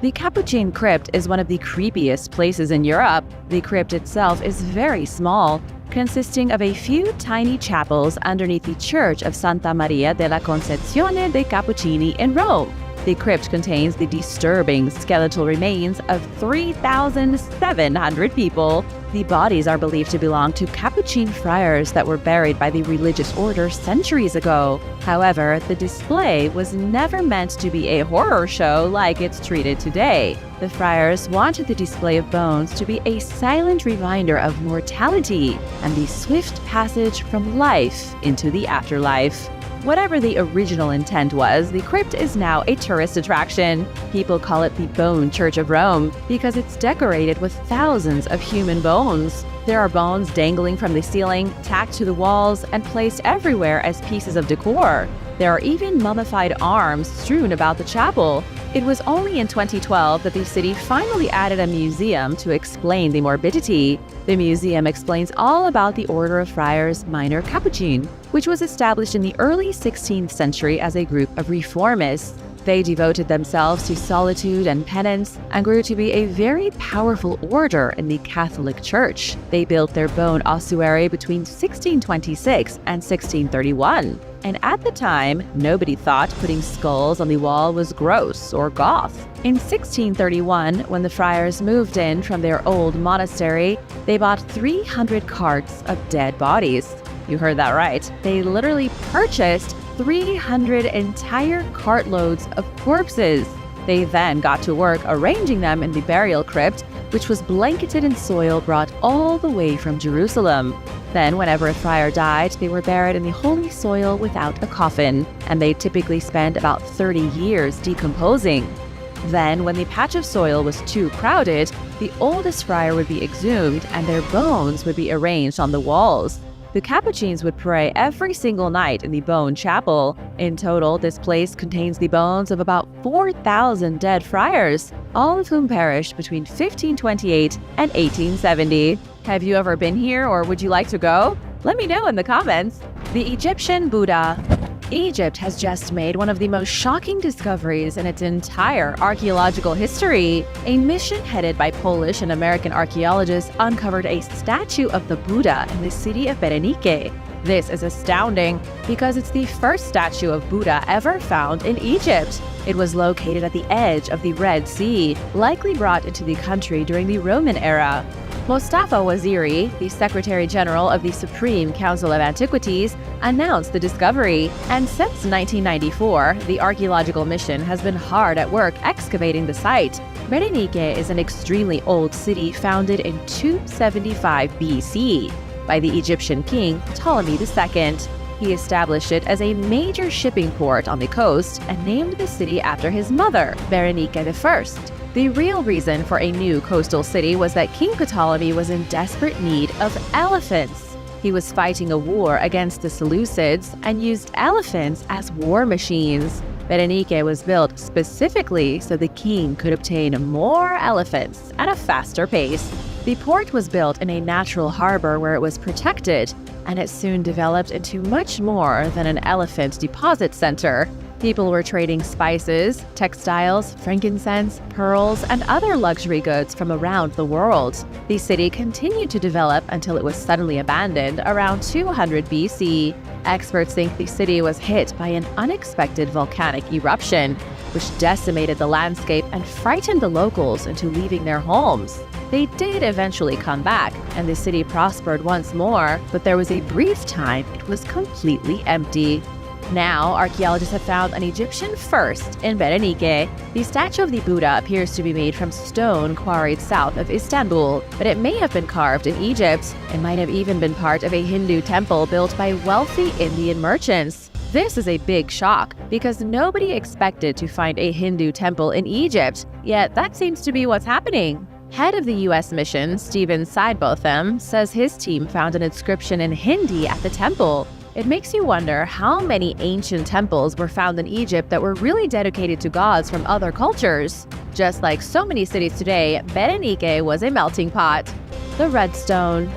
The Capuchin Crypt is one of the creepiest places in Europe. The crypt itself is very small, consisting of a few tiny chapels underneath the Church of Santa Maria della Concezione dei Cappuccini in Rome. The crypt contains the disturbing skeletal remains of 3,700 people. The bodies are believed to belong to Capuchin friars that were buried by the religious order centuries ago. However, the display was never meant to be a horror show like it's treated today. The friars wanted the display of bones to be a silent reminder of mortality and the swift passage from life into the afterlife. Whatever the original intent was, the crypt is now a tourist attraction. People call it the Bone Church of Rome because it's decorated with thousands of human bones. There are bones dangling from the ceiling, tacked to the walls, and placed everywhere as pieces of decor. There are even mummified arms strewn about the chapel. It was only in 2012 that the city finally added a museum to explain the morbidity. The museum explains all about the Order of Friars Minor Capuchin, which was established in the early 16th century as a group of reformists. They devoted themselves to solitude and penance and grew to be a very powerful order in the Catholic Church. They built their bone ossuary between 1626 and 1631. And at the time, nobody thought putting skulls on the wall was gross or goth. In 1631, when the friars moved in from their old monastery, they bought 300 carts of dead bodies. You heard that right. They literally purchased 300 entire cartloads of corpses. They then got to work arranging them in the burial crypt, which was blanketed in soil brought all the way from Jerusalem. Then, whenever a friar died, they were buried in the holy soil without a coffin, and they typically spent about 30 years decomposing. Then, when the patch of soil was too crowded, the oldest friar would be exhumed and their bones would be arranged on the walls. The Capuchins would pray every single night in the Bone Chapel. In total, this place contains the bones of about 4,000 dead friars, all of whom perished between 1528 and 1870. Have you ever been here, or would you like to go? Let me know in the comments. The Egyptian Buddha. Egypt has just made one of the most shocking discoveries in its entire archaeological history. A mission headed by Polish and American archaeologists uncovered a statue of the Buddha in the city of Berenike. This is astounding because it's the first statue of Buddha ever found in Egypt. It was located at the edge of the Red Sea, likely brought into the country during the Roman era. Mostafa Waziri, the Secretary General of the Supreme Council of Antiquities, announced the discovery. And since 1994, the archaeological mission has been hard at work excavating the site. Berenike is an extremely old city founded in 275 BC by the Egyptian king Ptolemy II. He established it as a major shipping port on the coast and named the city after his mother, Berenike I. The real reason for a new coastal city was that King Ptolemy was in desperate need of elephants. He was fighting a war against the Seleucids and used elephants as war machines. Berenike was built specifically so the king could obtain more elephants at a faster pace. The port was built in a natural harbor where it was protected, and it soon developed into much more than an elephant deposit center. People were trading spices, textiles, frankincense, pearls, and other luxury goods from around the world. The city continued to develop until it was suddenly abandoned around 200 BC. Experts think the city was hit by an unexpected volcanic eruption, which decimated the landscape and frightened the locals into leaving their homes. They did eventually come back, and the city prospered once more, but there was a brief time it was completely empty. Now, archaeologists have found an Egyptian first in Berenike. The statue of the Buddha appears to be made from stone quarried south of Istanbul, but it may have been carved in Egypt. It might have even been part of a Hindu temple built by wealthy Indian merchants. This is a big shock because nobody expected to find a Hindu temple in Egypt, yet that seems to be what's happening. Head of the U.S. mission, Stephen Sidebotham, says his team found an inscription in Hindi at the temple. It makes you wonder how many ancient temples were found in Egypt that were really dedicated to gods from other cultures. Just like so many cities today, Berenike was a melting pot. The Red Stone.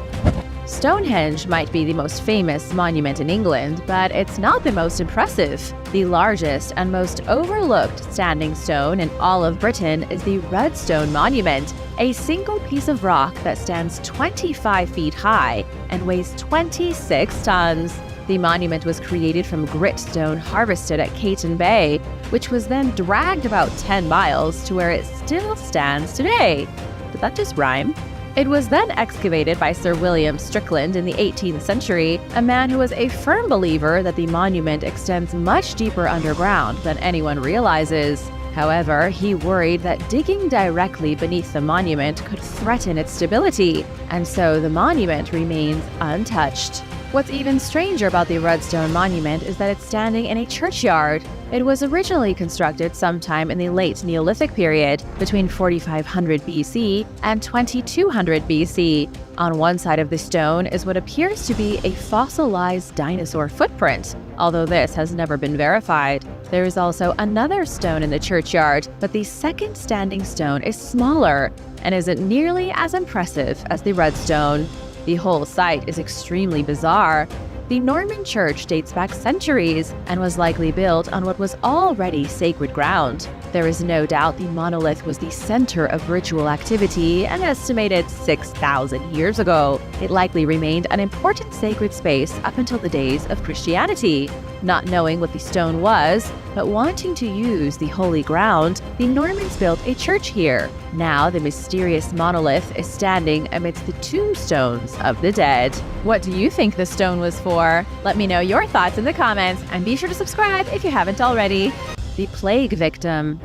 Stonehenge might be the most famous monument in England, but it's not the most impressive. The largest and most overlooked standing stone in all of Britain is the Red Stone Monument, a single piece of rock that stands 25 feet high and weighs 26 tons. The monument was created from grit stone harvested at Caton Bay, which was then dragged about 10 miles to where it still stands today. Did that just rhyme? It was then excavated by Sir William Strickland in the 18th century, a man who was a firm believer that the monument extends much deeper underground than anyone realizes. However, he worried that digging directly beneath the monument could threaten its stability, and so the monument remains untouched. What's even stranger about the Red Stone Monument is that it's standing in a churchyard. It was originally constructed sometime in the late Neolithic period, between 4500 BC and 2200 BC. On one side of the stone is what appears to be a fossilized dinosaur footprint, although this has never been verified. There is also another stone in the churchyard, but the second standing stone is smaller and isn't nearly as impressive as the Red Stone. The whole site is extremely bizarre. The Norman church dates back centuries and was likely built on what was already sacred ground. There is no doubt the monolith was the center of ritual activity an estimated 6,000 years ago. It likely remained an important sacred space up until the days of Christianity. Not knowing what the stone was, but wanting to use the holy ground, the Normans built a church here. Now the mysterious monolith is standing amidst the tombstones of the dead. What do you think the stone was for? Let me know your thoughts in the comments, and be sure to subscribe if you haven't already. The plague victim.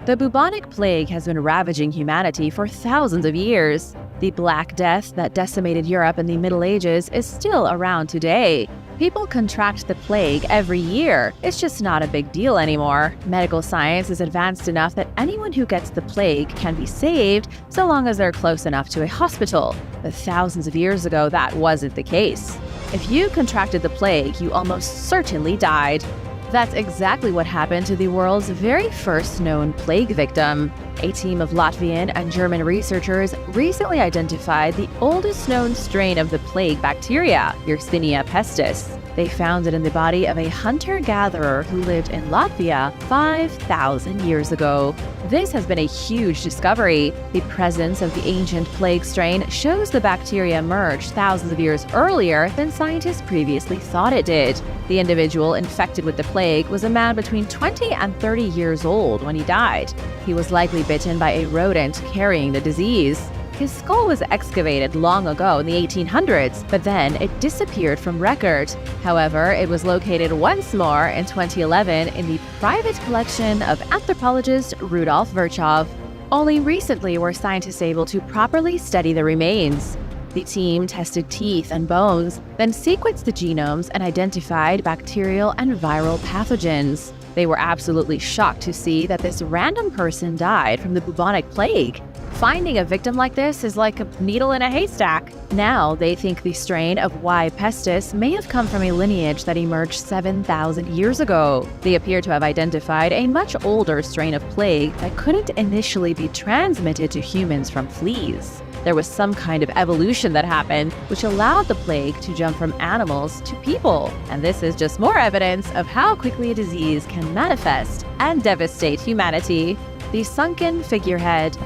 The bubonic plague has been ravaging humanity for thousands of years. The Black Death that decimated Europe in the Middle Ages is still around today. People contract the plague every year. It's just not a big deal anymore. Medical science is advanced enough that anyone who gets the plague can be saved so long as they're close enough to a hospital. But thousands of years ago, that wasn't the case. If you contracted the plague, you almost certainly died. That's exactly what happened to the world's very first known plague victim. A team of Latvian and German researchers recently identified the oldest known strain of the plague bacteria, Yersinia pestis. They found it in the body of a hunter-gatherer who lived in Latvia 5,000 years ago. This has been a huge discovery. The presence of the ancient plague strain shows the bacteria emerged thousands of years earlier than scientists previously thought it did. The individual infected with the plague was a man between 20 and 30 years old when he died. He was likely bitten by a rodent carrying the disease. His skull was excavated long ago in the 1800s, but then it disappeared from record. However, it was located once more in 2011 in the private collection of anthropologist Rudolf Virchow. Only recently were scientists able to properly study the remains. The team tested teeth and bones, then sequenced the genomes and identified bacterial and viral pathogens. They were absolutely shocked to see that this random person died from the bubonic plague. Finding a victim like this is like a needle in a haystack. Now they think the strain of Y. pestis may have come from a lineage that emerged 7,000 years ago. They appear to have identified a much older strain of plague that couldn't initially be transmitted to humans from fleas. There was some kind of evolution that happened, which allowed the plague to jump from animals to people. And this is just more evidence of how quickly a disease can manifest and devastate humanity. The sunken figurehead.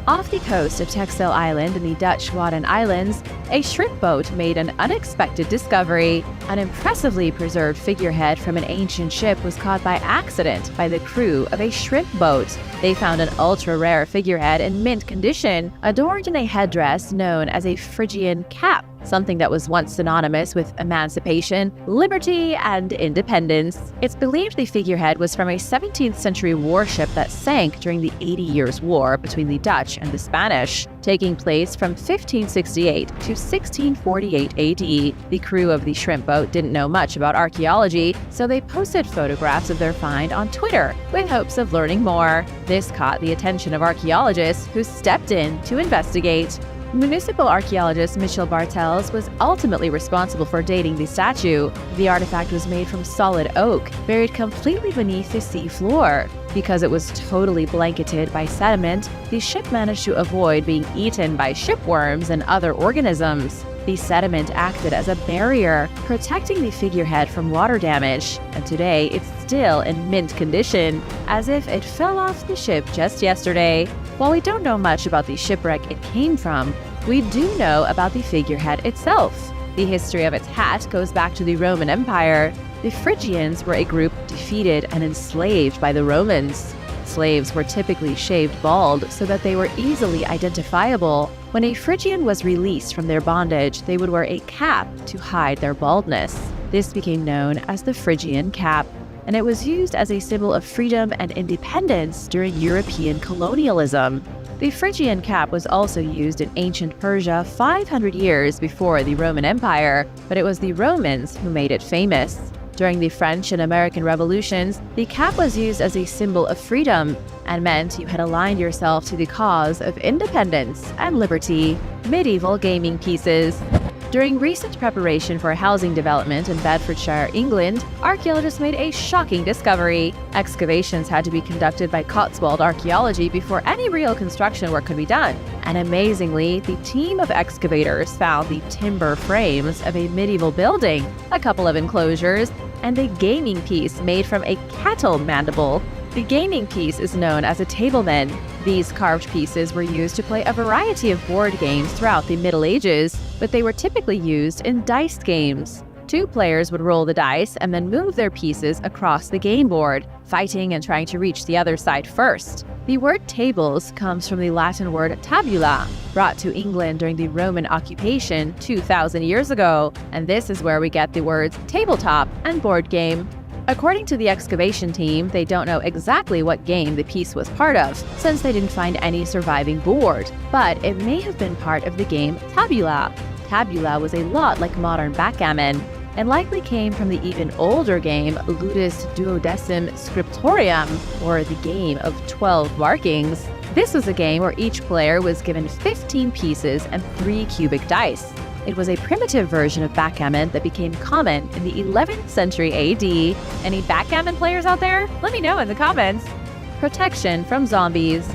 Off the coast of Texel Island in the Dutch Wadden Islands, a shrimp boat made an unexpected discovery. An impressively preserved figurehead from an ancient ship was caught by accident by the crew of a shrimp boat. They found an ultra-rare figurehead in mint condition, adorned in a headdress known as a Phrygian cap. something that was once synonymous with emancipation, liberty, and independence. It's believed the figurehead was from a 17th century warship that sank during the 80 Years' War between the Dutch and the Spanish, taking place from 1568 to 1648 AD. The crew of the shrimp boat didn't know much about archaeology, so they posted photographs of their find on Twitter with hopes of learning more. This caught the attention of archaeologists who stepped in to investigate. Municipal archaeologist Michel Bartels was ultimately responsible for dating the statue. The artifact was made from solid oak, buried completely beneath the sea floor. Because it was totally blanketed by sediment, the ship managed to avoid being eaten by shipworms and other organisms. The sediment acted as a barrier, protecting the figurehead from water damage, and today it's still in mint condition, as if it fell off the ship just yesterday. While we don't know much about the shipwreck it came from, we do know about the figurehead itself. The history of its hat goes back to the Roman Empire. The Phrygians were a group defeated and enslaved by the Romans. Slaves were typically shaved bald so that they were easily identifiable. When a Phrygian was released from their bondage, they would wear a cap to hide their baldness. This became known as the Phrygian cap, and it was used as a symbol of freedom and independence during European colonialism. The Phrygian cap was also used in ancient Persia 500 years before the Roman Empire, but it was the Romans who made it famous. During the French and American Revolutions, the cap was used as a symbol of freedom and meant you had aligned yourself to the cause of independence and liberty. Medieval gaming pieces. During recent preparation for housing development in Bedfordshire, England, archaeologists made a shocking discovery. Excavations had to be conducted by Cotswold Archaeology before any real construction work could be done. And amazingly, the team of excavators found the timber frames of a medieval building, a couple of enclosures, and a gaming piece made from a cattle mandible. The gaming piece is known as a tableman. These carved pieces were used to play a variety of board games throughout the Middle Ages, but they were typically used in dice games. Two players would roll the dice and then move their pieces across the game board, fighting and trying to reach the other side first. The word tables comes from the Latin word tabula, brought to England during the Roman occupation 2,000 years ago, and this is where we get the words tabletop and board game. According to the excavation team, they don't know exactly what game the piece was part of, since they didn't find any surviving board, but it may have been part of the game tabula. Tabula was a lot like modern backgammon, and likely came from the even older game Ludus Duodecim Scriptorium, or the game of 12 markings. This was a game where each player was given 15 pieces and 3 cubic dice. It was a primitive version of backgammon that became common in the 11th century AD. Any backgammon players out there? Let me know in the comments. Protection from zombies.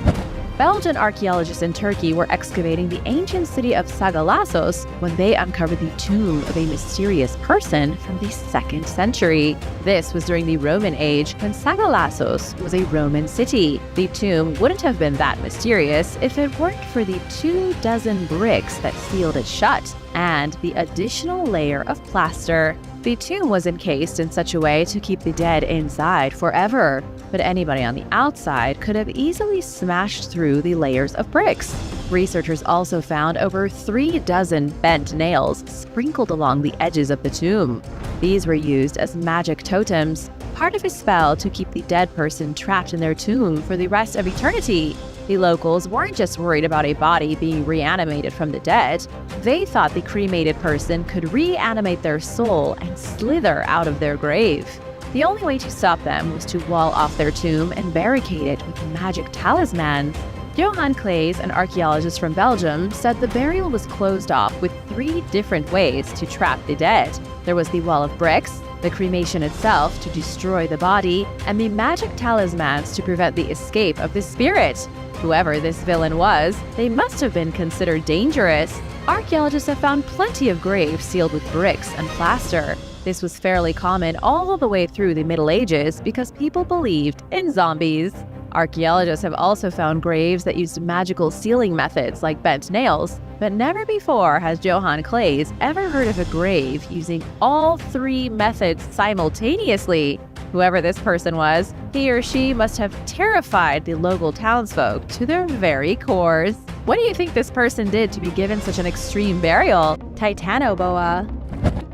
Belgian archaeologists in Turkey were excavating the ancient city of Sagalassos when they uncovered the tomb of a mysterious person from the 2nd century. This was during the Roman age when Sagalassos was a Roman city. The tomb wouldn't have been that mysterious if it weren't for the 24 bricks that sealed it shut and the additional layer of plaster. The tomb was encased in such a way to keep the dead inside forever, but anybody on the outside could have easily smashed through the layers of bricks. Researchers also found over 36 bent nails sprinkled along the edges of the tomb. These were used as magic totems, part of a spell to keep the dead person trapped in their tomb for the rest of eternity. The locals weren't just worried about a body being reanimated from the dead. They thought the cremated person could reanimate their soul and slither out of their grave. The only way to stop them was to wall off their tomb and barricade it with magic talismans. Johan Claes, an archaeologist from Belgium, said the burial was closed off with 3 different ways to trap the dead. There was the wall of bricks, the cremation itself to destroy the body, and the magic talismans to prevent the escape of the spirit. Whoever this villain was, they must have been considered dangerous. Archaeologists have found plenty of graves sealed with bricks and plaster. This was fairly common all the way through the Middle Ages because people believed in zombies. Archaeologists have also found graves that used magical sealing methods like bent nails, but never before has Johan Claes ever heard of a grave using all 3 methods simultaneously. Whoever this person was, he or she must have terrified the local townsfolk to their very cores. What do you think this person did to be given such an extreme burial? Titanoboa.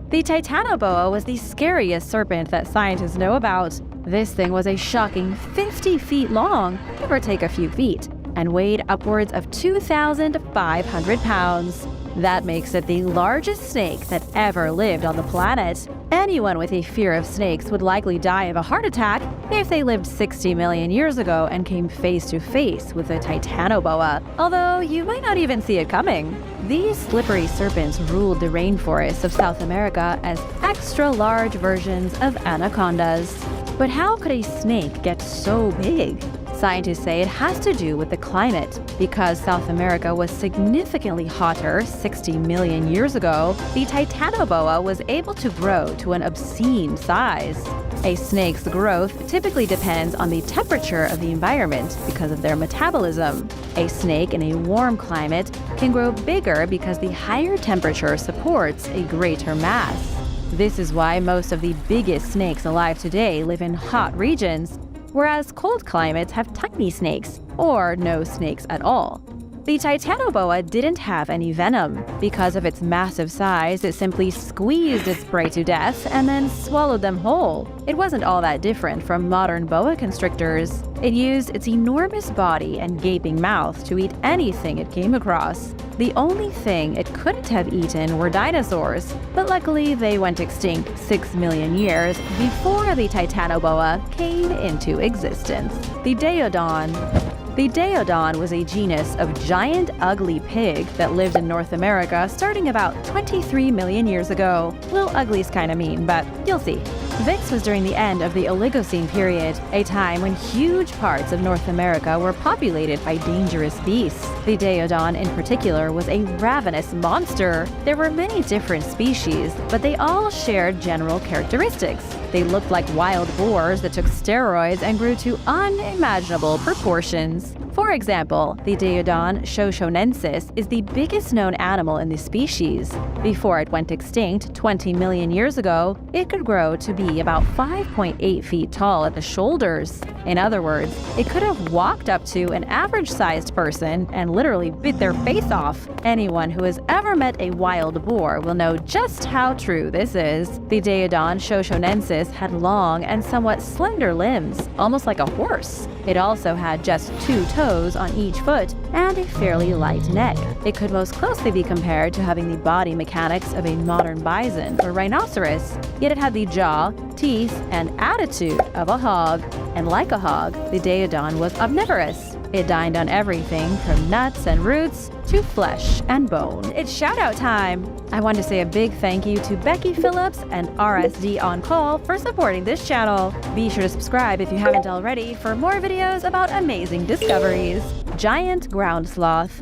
The Titanoboa was the scariest serpent that scientists know about. This thing was a shocking 50 feet long, give or take a few feet, and weighed upwards of 2,500 pounds. That makes it the largest snake that ever lived on the planet. Anyone with a fear of snakes would likely die of a heart attack if they lived 60 million years ago and came face to face with a Titanoboa, although you might not even see it coming. These slippery serpents ruled the rainforests of South America as extra-large versions of anacondas. But how could a snake get so big? Scientists say it has to do with the climate. Because South America was significantly hotter 60 million years ago, the Titanoboa was able to grow to an obscene size. A snake's growth typically depends on the temperature of the environment because of their metabolism. A snake in a warm climate can grow bigger because the higher temperature supports a greater mass. This is why most of the biggest snakes alive today live in hot regions, whereas cold climates have tiny snakes, or no snakes at all. The Titanoboa didn't have any venom. Because of its massive size, it simply squeezed its prey to death and then swallowed them whole. It wasn't all that different from modern boa constrictors. It used its enormous body and gaping mouth to eat anything it came across. The only thing it couldn't have eaten were dinosaurs, but luckily they went extinct 6 million years before the Titanoboa came into existence. The Daeodon. The Daeodon was a genus of giant ugly pig that lived in North America starting about 23 million years ago. Little ugly's kinda mean, but you'll see. This was during the end of the Oligocene period, a time when huge parts of North America were populated by dangerous beasts. The Daeodon in particular was a ravenous monster. There were many different species, but they all shared general characteristics. They looked like wild boars that took steroids and grew to unimaginable proportions. For example, the Daeodon shoshonensis is the biggest known animal in the species. Before it went extinct 20 million years ago, it could grow to be about 5.8 feet tall at the shoulders. In other words, it could have walked up to an average-sized person and literally bit their face off. Anyone who has ever met a wild boar will know just how true this is. The Daeodon shoshonensis had long and somewhat slender limbs, almost like a horse. It also had just 2 toes on each foot and a fairly light neck. It could most closely be compared to having the body mechanics of a modern bison or rhinoceros, yet it had the jaw, teeth, and attitude of a hog. And like a hog, the Daeodon was omnivorous. It dined on everything from nuts and roots to flesh and bone. It's shout-out time! I want to say a big thank you to Becky Phillips and RSD On Call for supporting this channel. Be sure to subscribe if you haven't already for more videos about amazing discoveries. Giant ground sloth.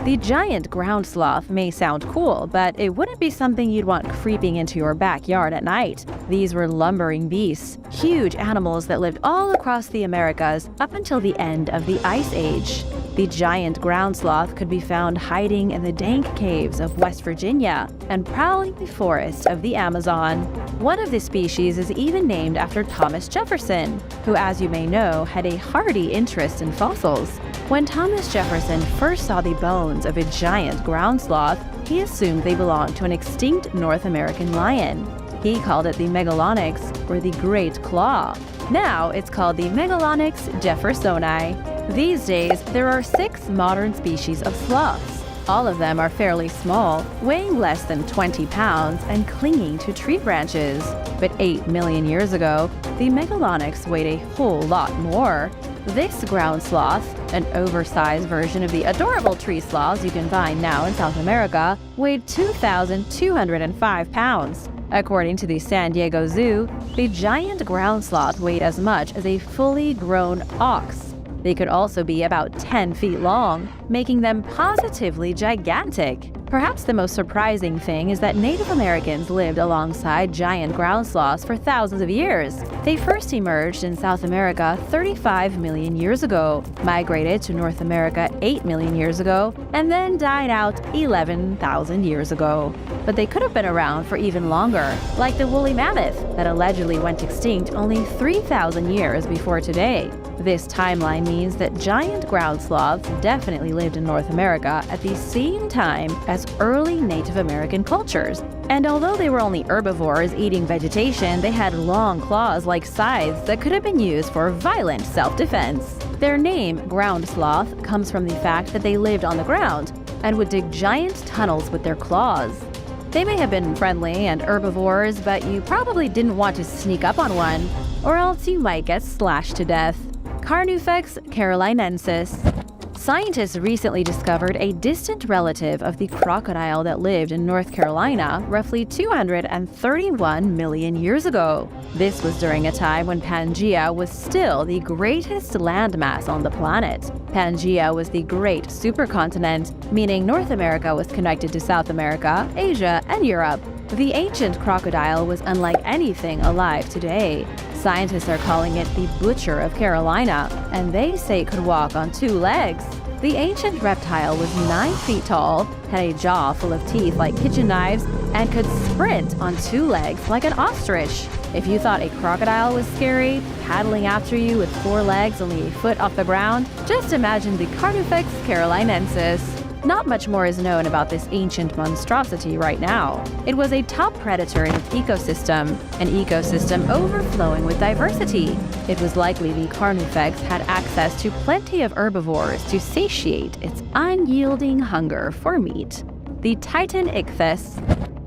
The giant ground sloth may sound cool, but it wouldn't be something you'd want creeping into your backyard at night. These were lumbering beasts, huge animals that lived all across the Americas up until the end of the Ice Age. The giant ground sloth could be found hiding in the dank caves of West Virginia and prowling the forests of the Amazon. One of the species is even named after Thomas Jefferson, who, as you may know, had a hearty interest in fossils. When Thomas Jefferson first saw the bones of a giant ground sloth, he assumed they belonged to an extinct North American lion. He called it the Megalonyx, or the Great Claw. Now it's called the Megalonyx jeffersoni. These days, there are 6 modern species of sloths. All of them are fairly small, weighing less than 20 pounds and clinging to tree branches. But 8 million years ago, the Megalonyx weighed a whole lot more. This ground sloth, an oversized version of the adorable tree sloths you can find now in South America, weighed 2,205 pounds. According to the San Diego Zoo, the giant ground sloth weighed as much as a fully grown ox. They could also be about 10 feet long, making them positively gigantic. Perhaps the most surprising thing is that Native Americans lived alongside giant ground sloths for thousands of years. They first emerged in South America 35 million years ago, migrated to North America 8 million years ago, and then died out 11,000 years ago. But they could have been around for even longer, like the woolly mammoth that allegedly went extinct only 3,000 years before today. This timeline means that giant ground sloths definitely lived in North America at the same time as early Native American cultures. And although they were only herbivores eating vegetation, they had long claws like scythes that could have been used for violent self-defense. Their name, ground sloth, comes from the fact that they lived on the ground and would dig giant tunnels with their claws. They may have been friendly and herbivores, but you probably didn't want to sneak up on one, or else you might get slashed to death. Carnifex carolinensis. Scientists recently discovered a distant relative of the crocodile that lived in North Carolina roughly 231 million years ago. This was during a time when Pangaea was still the greatest landmass on the planet. Pangaea was the great supercontinent, meaning North America was connected to South America, Asia, and Europe. The ancient crocodile was unlike anything alive today. Scientists are calling it the Butcher of Carolina, and they say it could walk on 2 legs. The ancient reptile was 9 feet tall, had a jaw full of teeth like kitchen knives, and could sprint on 2 legs like an ostrich. If you thought a crocodile was scary, paddling after you with 4 legs only a foot off the ground, just imagine the Carnifex carolinensis. Not much more is known about this ancient monstrosity right now. It was a top predator in its ecosystem, an ecosystem overflowing with diversity. It was likely the Carnifex had access to plenty of herbivores to satiate its unyielding hunger for meat. The Titan ichthys.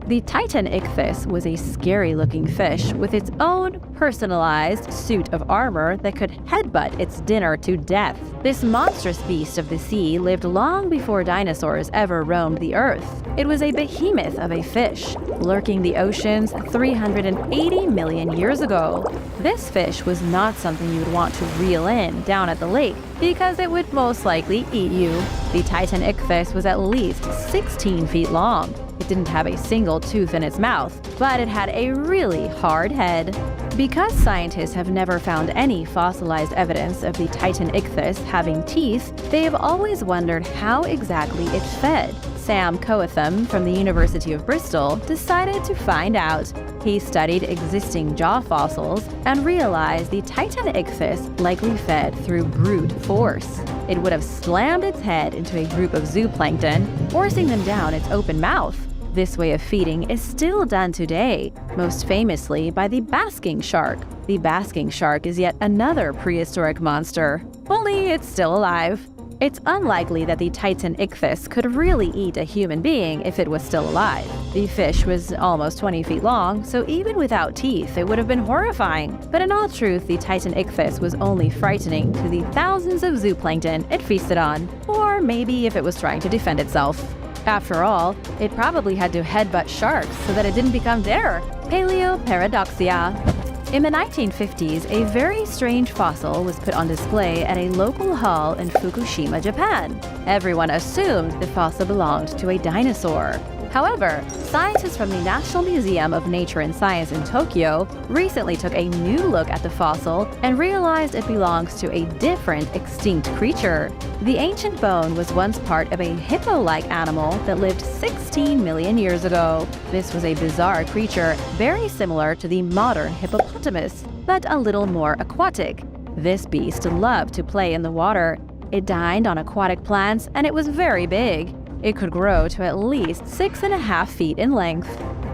The Titan ichthys was a scary-looking fish with its own personalized suit of armor that could headbutt its dinner to death. This monstrous beast of the sea lived long before dinosaurs ever roamed the earth. It was a behemoth of a fish, lurking the oceans 380 million years ago. This fish was not something you'd want to reel in down at the lake because it would most likely eat you. The Titan ichthys was at least 16 feet long. It didn't have a single tooth in its mouth, but it had a really hard head. Because scientists have never found any fossilized evidence of the Titan ichthys having teeth, they have always wondered how exactly it fed. Sam Coetham from the University of Bristol decided to find out. He studied existing jaw fossils and realized the Titan ichthys likely fed through brute force. It would have slammed its head into a group of zooplankton, forcing them down its open mouth. This way of feeding is still done today, most famously by the basking shark. The basking shark is yet another prehistoric monster, only it's still alive. It's unlikely that the Titan ichthys could really eat a human being if it was still alive. The fish was almost 20 feet long, so even without teeth, it would have been horrifying. But in all truth, the Titan ichthys was only frightening to the thousands of zooplankton it feasted on, or maybe if it was trying to defend itself. After all, it probably had to headbutt sharks so that it didn't become their Paleoparadoxia. In the 1950s, a very strange fossil was put on display at a local hall in Fukushima, Japan. Everyone assumed the fossil belonged to a dinosaur. However, scientists from the National Museum of Nature and Science in Tokyo recently took a new look at the fossil and realized it belongs to a different extinct creature. The ancient bone was once part of a hippo-like animal that lived 16 million years ago. This was a bizarre creature very similar to the modern hippopotamus, but a little more aquatic. This beast loved to play in the water. It dined on aquatic plants, and it was very big. It could grow to at least 6.5 feet in length.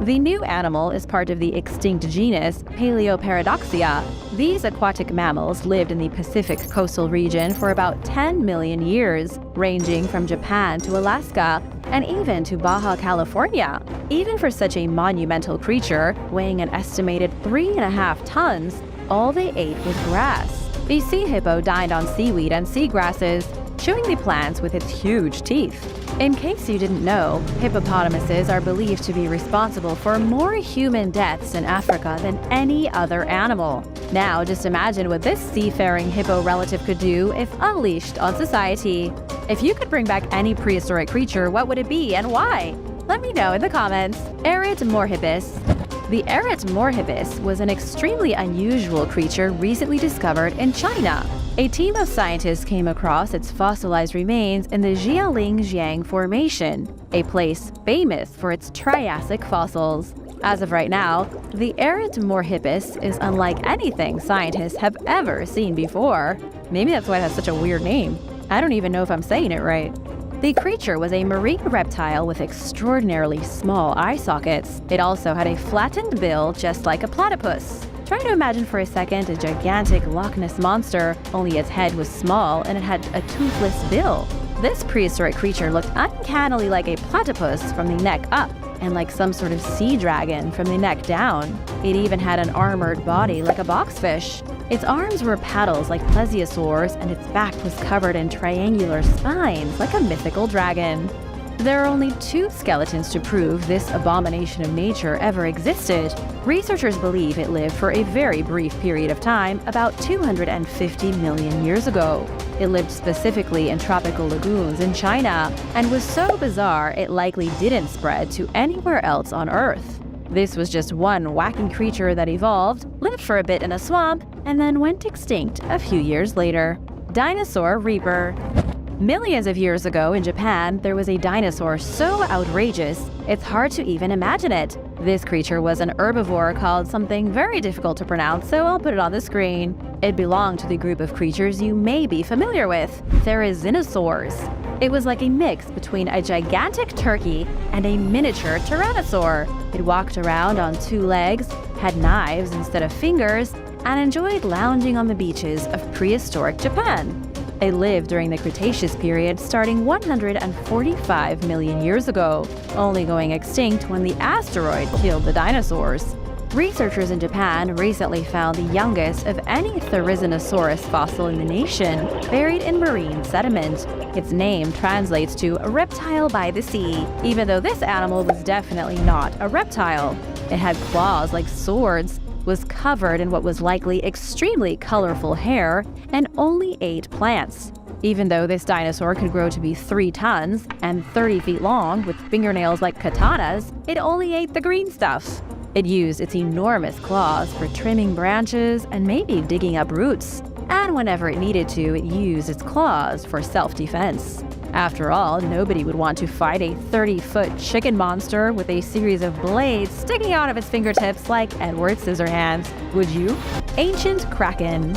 The new animal is part of the extinct genus Paleoparadoxia. These aquatic mammals lived in the Pacific coastal region for about 10 million years, ranging from Japan to Alaska and even to Baja California. Even for such a monumental creature, weighing an estimated 3.5 tons, all they ate was grass. The sea hippo dined on seaweed and seagrasses, chewing the plants with its huge teeth. In case you didn't know, hippopotamuses are believed to be responsible for more human deaths in Africa than any other animal. Now, just imagine what this seafaring hippo relative could do if unleashed on society. If you could bring back any prehistoric creature, what would it be and why? Let me know in the comments. Arid morhipis. The Arid morhipis was an extremely unusual creature recently discovered in China. A team of scientists came across its fossilized remains in the Jialing Formation, a place famous for its Triassic fossils. As of right now, the Arid morhipis is unlike anything scientists have ever seen before. Maybe that's why it has such a weird name. I don't even know if I'm saying it right. The creature was a marine reptile with extraordinarily small eye sockets. It also had a flattened bill just like a platypus. Try to imagine for a second a gigantic Loch Ness monster, only its head was small and it had a toothless bill. This prehistoric creature looked uncannily like a platypus from the neck up, and like some sort of sea dragon from the neck down. It even had an armored body like a boxfish. Its arms were paddles like plesiosaurs, and its back was covered in triangular spines like a mythical dragon. There are only 2 skeletons to prove this abomination of nature ever existed. Researchers believe it lived for a very brief period of time, about 250 million years ago. It lived specifically in tropical lagoons in China, and was so bizarre it likely didn't spread to anywhere else on Earth. This was just one wacky creature that evolved, lived for a bit in a swamp, and then went extinct a few years later. Dinosaur Reaper. Millions of years ago in Japan, there was a dinosaur so outrageous, it's hard to even imagine it. This creature was an herbivore called something very difficult to pronounce, so I'll put it on the screen. It belonged to the group of creatures you may be familiar with, therizinosaurs. It was like a mix between a gigantic turkey and a miniature tyrannosaur. It walked around on 2 legs, had knives instead of fingers, and enjoyed lounging on the beaches of prehistoric Japan. They lived during the Cretaceous period starting 145 million years ago, only going extinct when the asteroid killed the dinosaurs. Researchers in Japan recently found the youngest of any Therizinosaurus fossil in the nation, buried in marine sediment. Its name translates to a reptile by the sea, even though this animal was definitely not a reptile. It had claws like swords, was covered in what was likely extremely colorful hair, and only ate plants. Even though this dinosaur could grow to be 3 tons and 30 feet long with fingernails like katanas, it only ate the green stuff. It used its enormous claws for trimming branches and maybe digging up roots. And whenever it needed to, it used its claws for self-defense. After all, nobody would want to fight a 30-foot chicken monster with a series of blades sticking out of its fingertips like Edward Scissorhands, would you? Ancient Kraken.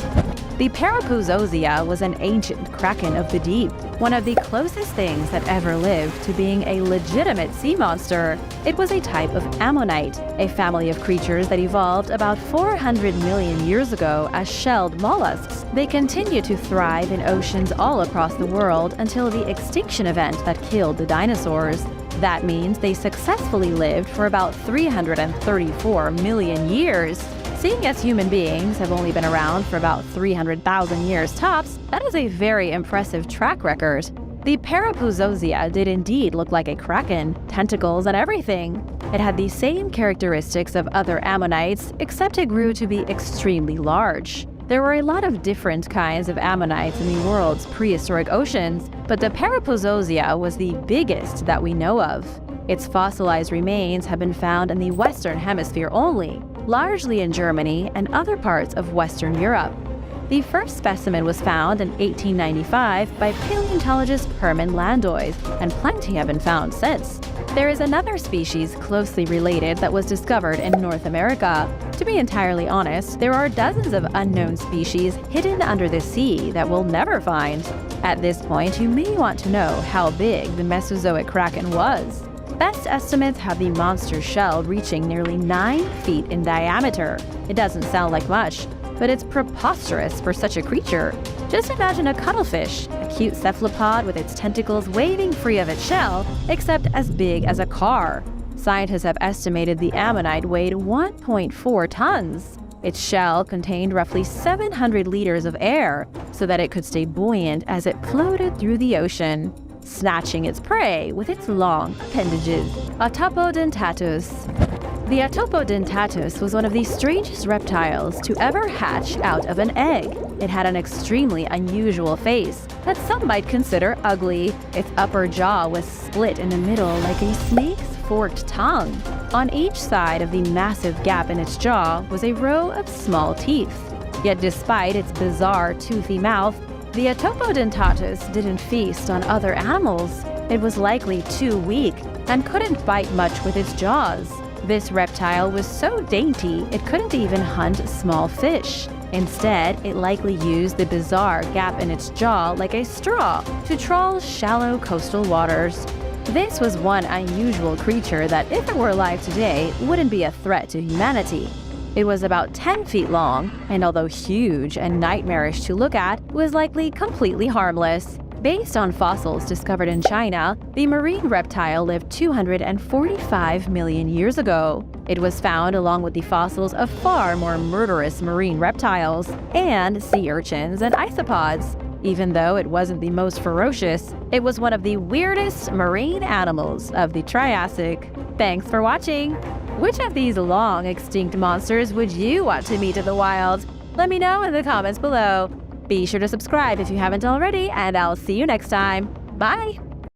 The Parapuzosia was an ancient kraken of the deep, one of the closest things that ever lived to being a legitimate sea monster. It was a type of ammonite, a family of creatures that evolved about 400 million years ago as shelled mollusks. They continue to thrive in oceans all across the world until the extinction event that killed the dinosaurs. That means they successfully lived for about 334 million years. Seeing as human beings have only been around for about 300,000 years tops, that is a very impressive track record. The Parapuzosia did indeed look like a kraken, tentacles and everything. It had the same characteristics of other ammonites, except it grew to be extremely large. There were a lot of different kinds of ammonites in the world's prehistoric oceans, but the Parapuzosia was the biggest that we know of. Its fossilized remains have been found in the Western Hemisphere only, largely in Germany and other parts of Western Europe. The first specimen was found in 1895 by paleontologist Hermann Landois, and plenty have been found since. There is another species closely related that was discovered in North America. To be entirely honest, there are dozens of unknown species hidden under the sea that we'll never find. At this point, you may want to know how big the Mesozoic kraken was. Best estimates have the monster shell reaching nearly 9 feet in diameter. It doesn't sound like much, but it's preposterous for such a creature. Just imagine a cuttlefish, a cute cephalopod with its tentacles waving free of its shell, except as big as a car. Scientists have estimated the ammonite weighed 1.4 tons. Its shell contained roughly 700 liters of air, so that it could stay buoyant as it floated through the ocean, snatching its prey with its long appendages. Atopodentatus. The Atopodentatus was one of the strangest reptiles to ever hatch out of an egg. It had an extremely unusual face that some might consider ugly. Its upper jaw was split in the middle like a snake's forked tongue. On each side of the massive gap in its jaw was a row of small teeth. Yet despite its bizarre toothy mouth, the Atopodentatus didn't feast on other animals. It was likely too weak and couldn't bite much with its jaws. This reptile was so dainty it couldn't even hunt small fish. Instead, it likely used the bizarre gap in its jaw like a straw to trawl shallow coastal waters. This was one unusual creature that, if it were alive today, wouldn't be a threat to humanity. It was about 10 feet long, and although huge and nightmarish to look at, was likely completely harmless. Based on fossils discovered in China, the marine reptile lived 245 million years ago. It was found along with the fossils of far more murderous marine reptiles and sea urchins and isopods. Even though it wasn't the most ferocious, it was one of the weirdest marine animals of the Triassic. Thanks for watching! Which of these long extinct monsters would you want to meet in the wild? Let me know in the comments below. Be sure to subscribe if you haven't already, and I'll see you next time. Bye!